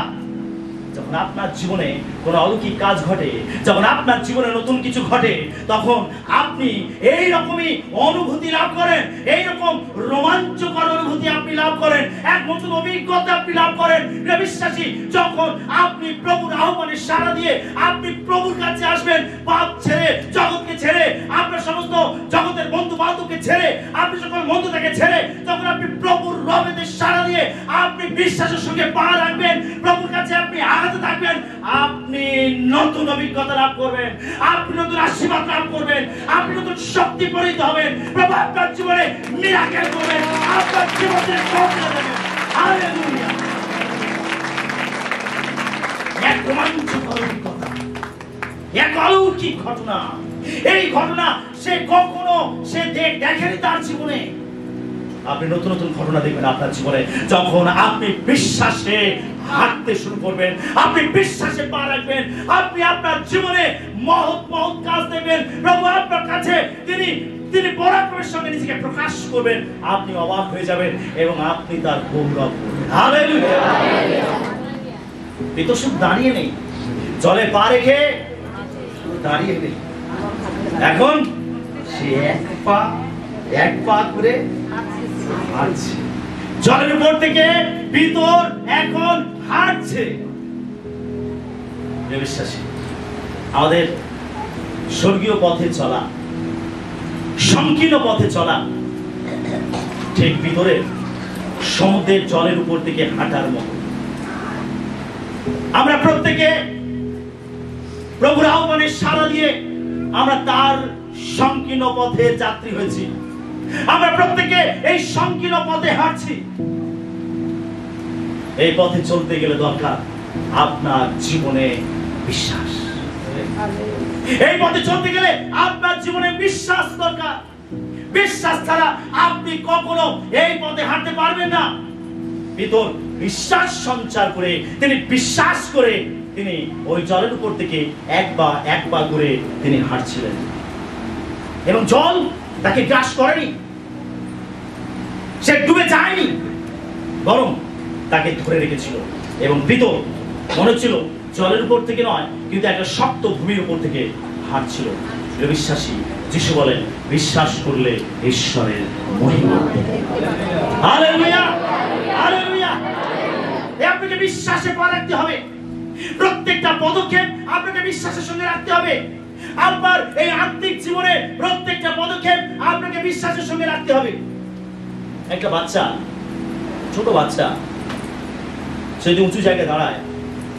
যখন আপনার জীবনে কোনো অলৌকিক কাজ ঘটে, যখন আপনার জীবনে নতুন কিছু ঘটে, তখন আপনি এই রকমই অনুভূতি লাভ করেন, এই রকম রোমাঞ্চকর অনুভূতি আপনি লাভ করেন, এক নতুন অভিজ্ঞতা আপনি লাভ করেন। বিশ্বাসী, যখন আপনি প্রভুর আহ্বানে সাড়া দিয়ে আপনি প্রভুর কাছে আসবেন, পাপ ছেড়ে, জগৎকে ছেড়ে, আপনার সমস্ত জগতের বন্ধু বান্ধবকে ছেড়ে, আপনি সকল বন্ধুটাকে ছেড়ে, যখন আপনি প্রভুর রবেতে সাড়া দিয়ে আপনি বিশ্বাসের সঙ্গে পা রাখবেন, প্রভুর কাছে আপনি আগাতে থাকবেন, আপনি নতুন অভিজ্ঞতা লাভ করবেন, আপনি নতুন আশীর্বাদ লাভ করবেন, আপনি নতুন শক্তি পরিত হবেন। প্রভু আপনার জীবনে মিরাকেল করবেন, আপনার জীবনে বদলে দেবেন। হালেলুয়া। এক রোমাঞ্চকর অভিজ্ঞতা, এক অলৌকিক ঘটনা। এই ঘটনা সে কখনো দেখেনি তার জীবনে। আপনি নতুন নতুন ঘটনা দেখবেন আপনার জীবনে যখন আপনি বিশ্বাসে হাঁটতে শুরু করবেন, আপনি বিশ্বাসে পা রাখবেন, আপনি আপনার জীবনে মহৎ মহৎ কাজ দেখবেন। প্রভু আপনার কাছে তিনি পরাক্রমের সঙ্গে নিজেকে প্রকাশ করবেন, আপনি অবাক হয়ে যাবেন এবং আপনি তার গৌরব করবেন। হালেলুয়া। পিতর শুধু দাঁড়িয়ে নেই, জলে পা রেখে দাঁড়িয়ে নেই, এখন সে এক পা করে হাঁটছে জলের উপর থেকে। পিতর এখন হাঁটছে। বিশ্বাসী, আমাদের স্বর্গীয় পথে চলা, সংকীর্ণ পথে চলা ঠিক ভিতরে সমুদ্রের জলের উপর থেকে হাঁটার মতো। আমরা প্রত্যেকে প্রভুর আহ্বানে সাড়া দিয়ে আমরা তার সংকীর্ণ পথে যাত্রী হয়েছি। আমরা প্রত্যেকে এই সংকীর্ণ পথে হাঁটছি। এই পথে চলতে গেলে দরকার আপনার জীবনে বিশ্বাস। এই পথে চলতে গেলে আপনার জীবনে বিশ্বাস দরকার। বিশ্বাস ছাড়া আপনি কখনো এই পথে হাঁটতে পারবেন না। ভিতর বিশ্বাস সঞ্চার করে, তিনি বিশ্বাস করে তিনি ওই জলের উপর থেকে এক পা করে তিনি হাঁটছিলেন। এবং জল তাকে গ্রাস করেনি, সে ডুবে যায়নি, বরং তাকে ধরে রেখেছিল। এবং পিতর মনে হচ্ছিল জলের উপর থেকে নয়, কিন্তু একটা শক্ত ভূমির উপর থেকে হাঁটছিল। বিশ্বাসী যিশু বলেন, বিশ্বাস করলে ঈশ্বরের মহিমা। Hallelujah, hallelujah. আপনাকে বিশ্বাসে পা রাখতে হবে। প্রত্যেকটা পদক্ষেপ আপনাকে বিশ্বাসের সঙ্গে রাখতে হবে। আপনার এই আত্মিক জীবনে প্রত্যেকটা পদক্ষেপ আপনাকে বিশ্বাসের সঙ্গে রাখতে হবে। একটা বাচ্চা, ছোট বাচ্চা, সে যদি উঁচু জায়গায় দাঁড়ায়,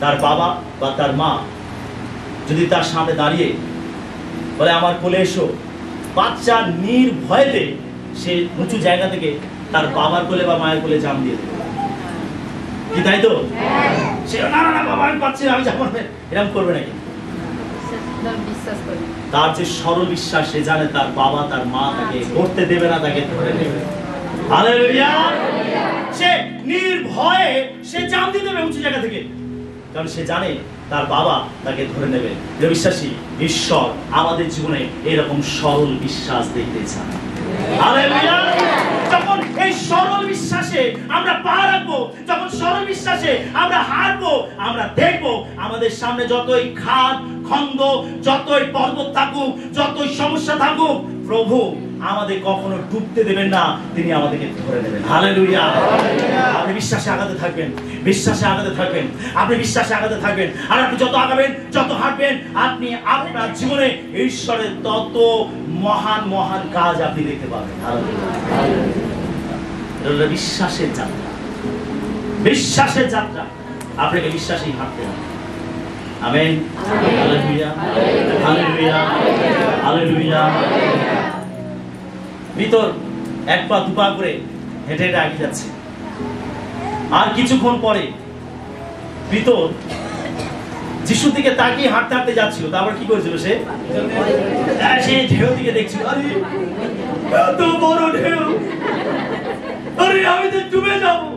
তার বাবা বা তার মা যদি তার সামনে দাঁড়িয়ে বলে আমার কোলে এসো, বাচ্চা নির্ভয়েতে সে উঁচু জায়গা থেকে তার বাবার কোলে বা মায়ের কোলে জাম দিয়ে দেবে। কি তাই তো? সে না না না বাবা আমি পাচ্ছি না, আমি যাবো না, এরকম করবে নাকি? তার যে সরল বিশ্বাস, সে জানে তার বাবা তার মা তাকে করতে দেবে না, তাকে ধরে নেবে। হালেলুয়া। সে নির্ভয়ে সে জাম দিয়ে দেবে উঁচু জায়গা থেকে, কারণ সে জানে তার বাবা তাকে ধরে নেবে। বিশ্বাসী, ঈশ্বর আমাদের জীবনে এরকম সরল বিশ্বাস দেখতে চান। হালেলুয়া। যখন এই সরল বিশ্বাসে আমরা পা রাখবো, যখন সরল বিশ্বাসে আমরা হাঁটবো, আমরা দেখবো আমাদের সামনে যতই খাদ খন্দ, যতই পর্বত থাকুক, যতই সমস্যা থাকুক, প্রভু আমাদের কখনো ডুবতে দেবেন না, তিনি আমাদেরকে ধরে নেবেন। হালেলুয়া। আপনি বিশ্বাসে আগাতে থাকবেন, বিশ্বাসে আগাতে থাকবেন, আপনি বিশ্বাসে আগাতে থাকবেন। আর আপনি যত আগাবেন, যত হাঁটবেন, আপনি আপনার জীবনে ঈশ্বরের তত মহান মহান কাজ আপনি দেখতে পাবেন। হালেলুয়া। বিশ্বাসের যাত্রা, বিশ্বাসের যাত্রা, আপনাকে বিশ্বাসেই হাঁটতে হবে। আমেন। Hallelujah, hallelujah, hallelujah. ভিতর এক পা দুপা করে হেঁটে হেঁটে এগিয়ে যাচ্ছে। আর কিছুক্ষণ পরে ভিতর যিশুর দিকে তাকিয়ে হাঁটতে হাঁটতে যাচ্ছিল। তারপর কি করেছিল? সে ঢেউ দিকে দেখছিল, আরে এত বড় ঢেউ, আরে আমি তো ডুবে যাবো।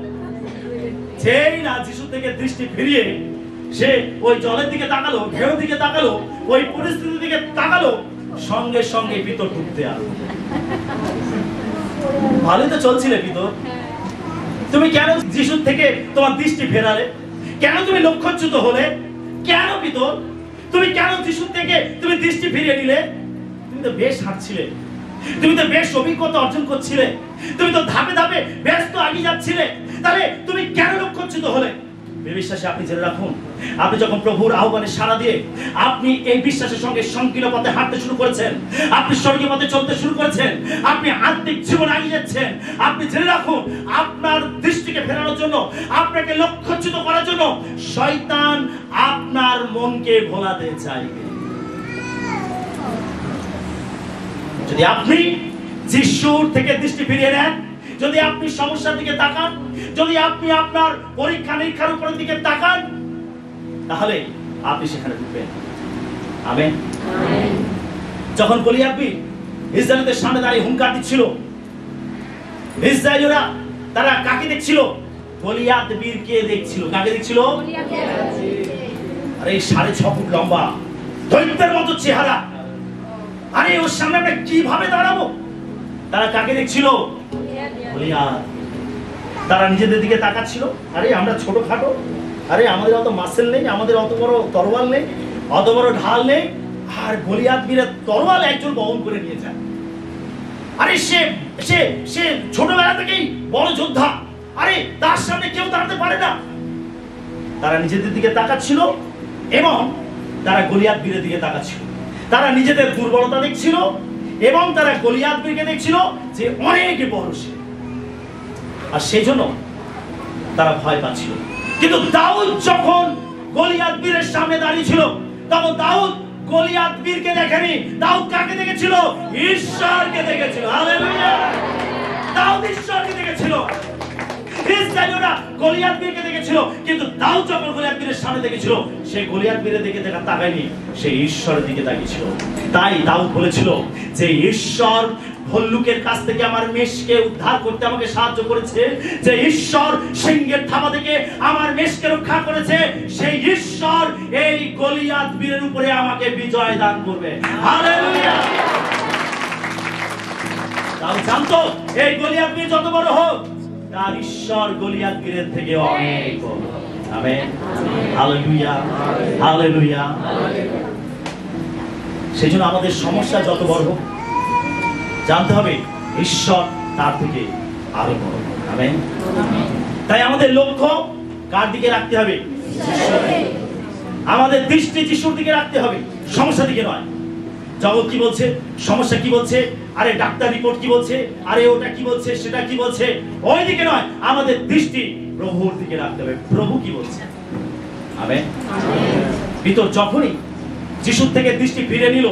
যেই না যিশুর থেকে দৃষ্টি ফিরিয়ে সে ওই জলের দিকে তাকালো, ঢেউ দিকে তাকালো, ওই পরিস্থিতির দিকে তাকালো, সঙ্গে সঙ্গে ভিতর ডুবতে আরো। ভালোই তো চলছিলে ভিতর, তুমি কেন যিশুর থেকে তোমার দৃষ্টি ফেরালে? কেন তুমি লক্ষ্যচ্যুত হলে? কেন ভিতর তুমি কেন যিশুর থেকে তুমি দৃষ্টি ফিরিয়ে নিলে? তুমি তো বেশ হাঁটছিলে, তুমি তো বেশ অভিজ্ঞতা অর্জন করছিলে, তুমি তো ধাপে ধাপে ব্যস্ত এগিয়ে যাচ্ছিলে, তাহলে তুমি কেন লক্ষ্যচ্যুত হলে? বিশ্বাসে আপনি জেনে রাখুন, আপনি যখন প্রভুর আহ্বানে সাড়া দিয়ে আপনি এই বিশ্বাসের সঙ্গে সংকীর্ণ পথে হাঁটতে শুরু করেছেন, আপনি স্বর্গীয় পথে চলতে শুরু করেছেন, আপনি আত্মিক জীবন এগিয়ে যাচ্ছেন, আপনি জেনে রাখুন আপনার দৃষ্টিকে ফেরানোর জন্য, আপনাকে লক্ষ্যচ্যুত করার জন্য শয়তান আপনার মনকে ভোলাতে চাইবে। যদি আপনি যিশুর থেকে দৃষ্টি ফিরিয়ে নেন, যদি আপনি সমস্যার দিকে তাকান, যদি আপনি আপনার পরীক্ষা নিরীক্ষার উপরের দিকে তাকান, তাহলে আপনি সেখানে ঢুকবেন। আমেন। যখন গলিয়াত ইসরায়েলদের সামনে দাঁড়িয়ে হুঙ্কার দিচ্ছিল, ইসরায়েলরা তারা কাকে দেখছিল? গলিয়াত বীরকে দেখছিল। কাকে দেখছিল? আরে 6.5 ফুট লম্বা, দৈত্যের মতো চেহারা, আরে ওর সামনে আমরা কিভাবে দাঁড়াবো? তারা কাকে দেখছিল? গলিয়াত। তারা নিজেদের দিকে তাকাচ্ছিল, আরে আমরা ছোটখাটো, আরে আমাদের অত মাসেল নেই, আমাদের অত বড় তরোয়াল নেই, অত বড় ঢাল নেই, আর গলিয়াত বীরের তরোয়াল একজন বহন করে নিয়ে যায়। আরে সে সে সে ছোটবেলা থেকেই বড় যোদ্ধা, আরে তার সামনে কেউ দাঁড়াতে পারে না। তারা নিজেদের দিকে তাকাচ্ছিল এবং তারা গলিয়াত বীরের দিকে তাকাচ্ছিল। তারা নিজেদের দুর্বলতা দেখছিল এবং তারা গলিয়াত বীরকে দেখছিল যে অনেক বড় সে, আর সেই জন্য তারা ভয় পাচ্ছিল। কিন্তু দাউদ যখন গলিয়াত বীরের সামনে দাঁড়িয়ে ছিল, তখন দাউদ গলিয়াত বীরকে দেখেনি। দাউদ কাকে দেখেছিল? ঈশ্বরকে দেখেছিল। হালেলুয়া। দাউদ ঈশ্বরকে দেখেছিল। ইসরায়েলরা গলিয়াত বীরকে দেখেছিল, কিন্তু দাউদ যখন গলিয়াত বীরের সামনে দেখেছিল, সে গলিয়াত বীরের দিকে তাকায়নি, সে ঈশ্বরের দিকে তাকিয়েছিল। তাই দাউদ বলেছিল যে ঈশ্বর ভল্লুকের কাছ থেকে আমার মেষকে উদ্ধার করতে আমাকে সাহায্য করেছে, যে ঈশ্বর সিংহের থাবা থেকে আমার মেষকে রক্ষা করেছে, সেই ঈশ্বর এই গলিয়াত বীরের উপরে আমাকে বিজয় দান করবে। হালেলুয়া। তাও জানতো এই গলিয়াত বীর যত বড় হোক, তার ঈশ্বর গলিয়াত বীরের থেকে অনেক বড়। Amen, hallelujah, hallelujah. সেই জন্য আমাদের সমস্যা যত বড় হোক, জানতে হবে ঈশ্বর তার থেকে আরো বড়। আমেন। তাই আমাদের লক্ষ্য কার দিকে রাখতে হবে? আমাদের দৃষ্টি যিশুর দিকে রাখতে হবে, সমস্যা দিকে নয়। জগৎ কি বলছে, সমস্যা কি বলছে, আরে ডাক্তার রিপোর্ট কি বলছে, আরে ওটা কি বলছে, সেটা কি বলছে, ওই দিকে নয়। আমাদের দৃষ্টি প্রভুর দিকে রাখতে হবে, প্রভু কি বলছে। আমেন। ভিতর যখনই যিশুর থেকে দৃষ্টি ফিরে নিল,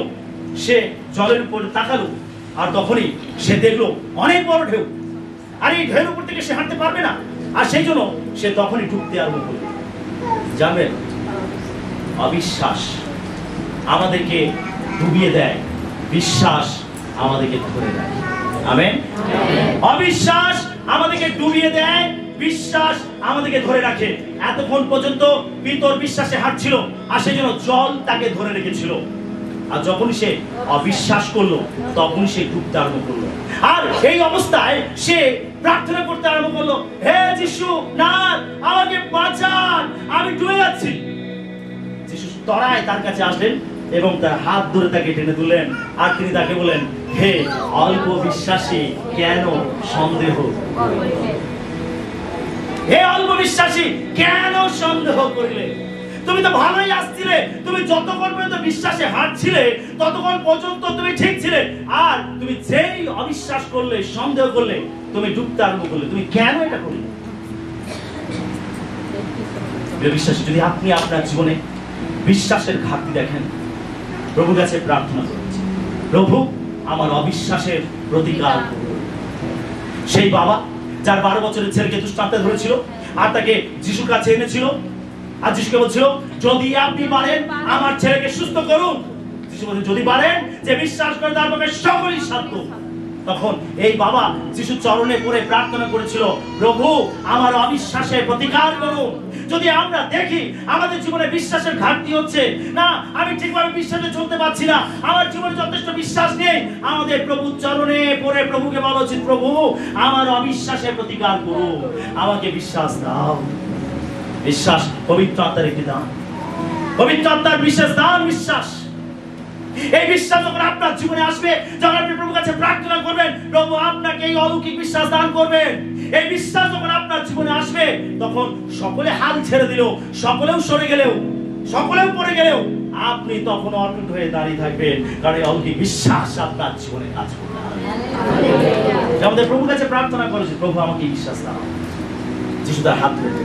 সে জলের উপরে তাকালো, আর তখনই সে দেখলো অনেক বড় ঢেউ। আর এই ঢেউর উপর থেকে সে হাঁটতে পারবে না, আর সেই জন্য সে তখনই ডুবতে আরম্ভ করবে। জানবেন, অবিশ্বাস আমাদেরকে ডুবিয়ে দেয়, বিশ্বাস আমাদেরকে ধরে রাখে। আমেন। অবিশ্বাস আমাদেরকে ডুবিয়ে দেয়, বিশ্বাস আমাদেরকে ধরে রাখে। এতক্ষণ পর্যন্ত পিতর বিশ্বাসে হাঁটছিল, আর সেই জন্য জল তাকে ধরে রেখেছিল। আর যখন সে অবিশ্বাস করলো, তখন সে ডুবতে আরম্ভ করলো। আর এই অবস্থায় সে প্রার্থনা করতে আরম্ভ করলো, হে যিশু, না আমাকে বাঁচান, আমি ডুবে যাচ্ছি। যিশু তরায় তার কাছে আসলেন এবং তার হাত ধরে তাকে টেনে তুললেন, আর তিনি তাকে বলেন, হে অল্প বিশ্বাসী, কেন সন্দেহ? হে অল্প বিশ্বাসী, কেন সন্দেহ করলে? তুমি তো ভালোই আসছিলে, তুমি যতক্ষণ পর্যন্ত বিশ্বাসে হাঁটছিলে ততক্ষণ পর্যন্ত তুমি ঠিক ছিলে, আর তুমি যেই অবিশ্বাস করলে, সন্দেহ করলে, তুমি ডুবতে আরম্ভ করলে। তুমি কেন এটা করলে? বিশ্বাসী, যদি আপনি আপনার জীবনে বিশ্বাসের ঘাটতি দেখেন, প্রভুর কাছে প্রার্থনা করছি, প্রভু আমার অবিশ্বাসের প্রতিকার করুন। সেই বাবা যার 12 বছরের ছেলেকে দুষ্টান্তে ধরেছিল, আর তাকে যিশুর কাছে এনেছিল, আর যিশুকে বলছিল, যদি আপনি পারেন আমার ছেলেকে সুস্থ করুন। যিশু বলছেন, যদি পারেন, যে বিশ্বাস করে তার পক্ষে সকলই সাধ্য। তখন এই বাবা যিশুর চরণে পড়ে প্রার্থনা করেছিল, প্রভু আমার অবিশ্বাসের প্রতিকার করুন। যদি আমরা দেখি আমাদের জীবনে বিশ্বাসের ঘাটতি হচ্ছে, না আমি ঠিকভাবে বিশ্বাসে চলতে পারছি না, আমার জীবনে যথেষ্ট বিশ্বাস নেই, আমাদের প্রভুর চরণে পড়ে প্রভুকে বলা উচিত, প্রভু আমার অবিশ্বাসের প্রতিকার করুন, আমাকে বিশ্বাস দাও। বিশ্বাস পবিত্র আত্মার একটি দান, পবিত্র আত্মার বিশেষ দান বিশ্বাস। এই বিশ্বাস যখন আপনার জীবনে আসবে, যখন আপনি প্রভুর কাছে প্রার্থনা করবেন, প্রভু আপনাকে এই অলৌকিক বিশ্বাস দান করবেন। এই বিশ্বাস যখন আপনার জীবনে আসবে, তখন সকলে হাল ছেড়ে দিলেও, সকলেও সরে গেলেও, সকলেও পড়ে গেলেও, আপনি তখন অটুট হয়ে দাঁড়িয়ে থাকবেন, কারণ এই অলৌকিক বিশ্বাস আপনার জীবনে কাজ করবে। আমাদের প্রভুর কাছে প্রার্থনা করেছি, প্রভু আমাকে বিশ্বাস দাও। যিশু তার হাত ধরে,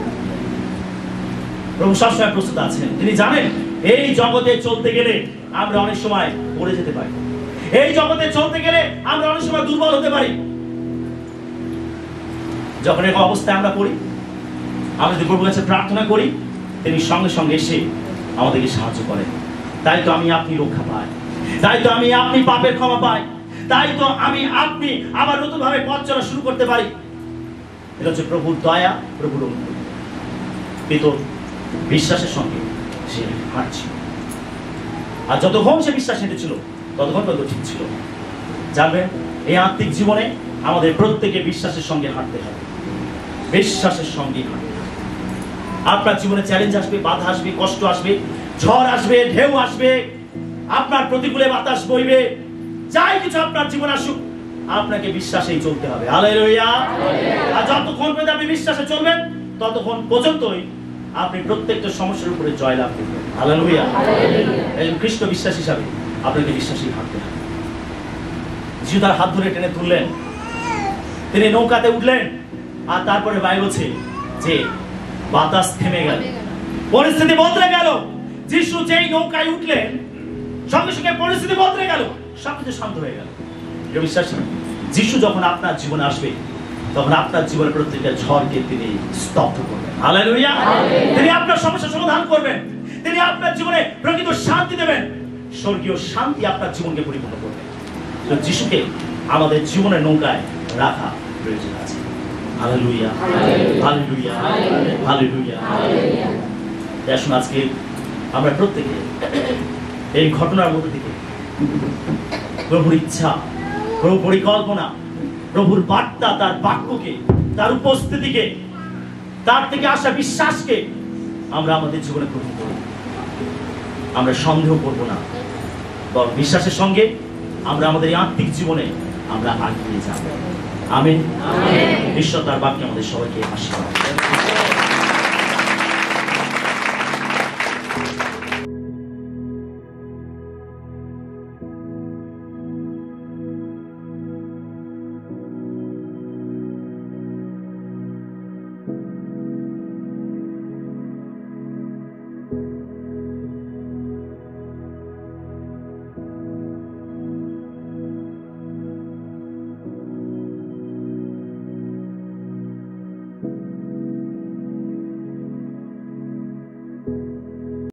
প্রভু সবসময় প্রস্তুত আছেন। তিনি জানেন এই জগতে চলতে গেলে আমরা অনেক সময় পড়ে যেতে পারি, এই জগতে চলতে গেলে আমরা অনেক সময় দুর্বল হতে পারি। যখন এক অবস্থায় আমরা পড়ি, আমরা যদি প্রভুর কাছে প্রার্থনা করি, তিনি সঙ্গে সঙ্গে এসে আমাদেরকে সাহায্য করেন। তাই তো আমি আপনি রক্ষা পাই, তাই তো আমি আপনি পাপের ক্ষমা পাই, তাই তো আমি আপনি আবার নতুন ভাবে পথ চলা শুরু করতে পারি। এটা হচ্ছে প্রভুর দয়া, প্রভুর অনুগ্রহ। পিতর বিশ্বাসের সঙ্গে সে হাঁটছিল, আর যতক্ষণ সে বিশ্বাস হেঁটেছিল ততক্ষণ পর্যন্ত ঠিক ছিল। জানবেন, এই আত্মিক জীবনে আমাদের প্রত্যেকে বিশ্বাসের সঙ্গে হাঁটতে হবে, বিশ্বাসের সঙ্গে হাঁটতে হবে। আপনার জীবনে চ্যালেঞ্জ আসবে, বাধা আসবে, কষ্ট আসবে, ঝড় আসবে, ঢেউ আসবে, আপনার প্রতিকূলে বাতাস বইবে, যাই কিছু আপনার জীবনে আসুক, আপনাকে বিশ্বাসেই চলতে হবে। হালেলুয়া। আর যতক্ষণ পর্যন্ত আপনি বিশ্বাসে চলবেন, ততক্ষণ পর্যন্তই আপনি প্রত্যেকটা সমস্যার উপরে জয়লাভ করবেন। হালেলুয়া। একজন খ্রিস্ট বিশ্বাস হিসাবে আপনাকে বিশ্বাসী হাঁটতে হবে। যিশু তার হাত ধরে টেনে তুললেন, তিনি নৌকাতে উঠলেন, আর তারপরে বাইরে বলছে যে বাতাস থেমে গেল, পরিস্থিতি বদলে গেল। যিশু যেই নৌকায় উঠলেন, সঙ্গে সঙ্গে পরিস্থিতি বদলে গেল, সবকিছু শান্ত হয়ে গেল। বিশ্বাস, যিশু যখন আপনার জীবনে আসবে, তখন আপনার জীবনের প্রত্যেকটা ঝড়কে তিনি স্তব্ধ করবেন। হালেলুয়া। তিনি আপনার সমস্যার সমাধান করবেন, তিনি আপনার জীবনে প্রকৃত শান্তি দেবেন, স্বর্গীয় শান্তি আপনার জীবনকে পরিপূর্ণ করবেন। তো যিশুকে আমাদের জীবনের নৌকায় রাখা প্রয়োজন আছে। Hallelujah, hallelujah, hallelujah. আসুন আজকে আমরা প্রত্যেকে এই ঘটনার মধ্যে থেকে প্রভুর ইচ্ছা, প্রভুর পরিকল্পনা প্রভুর বার্তা, তার বাক্যকে, তার উপস্থিতিকে, তার থেকে আসা বিশ্বাসকে আমরা আমাদের জীবনে গ্রহণ করব। আমরা সন্দেহ করব না, বরং বিশ্বাসের সঙ্গে আমরা আমাদের এই আত্মিক জীবনে আমরা আগিয়ে যাব। আমিন। ঈশ্বর তার বাক্যে আমাদের সবাইকে আশীর্বাদ।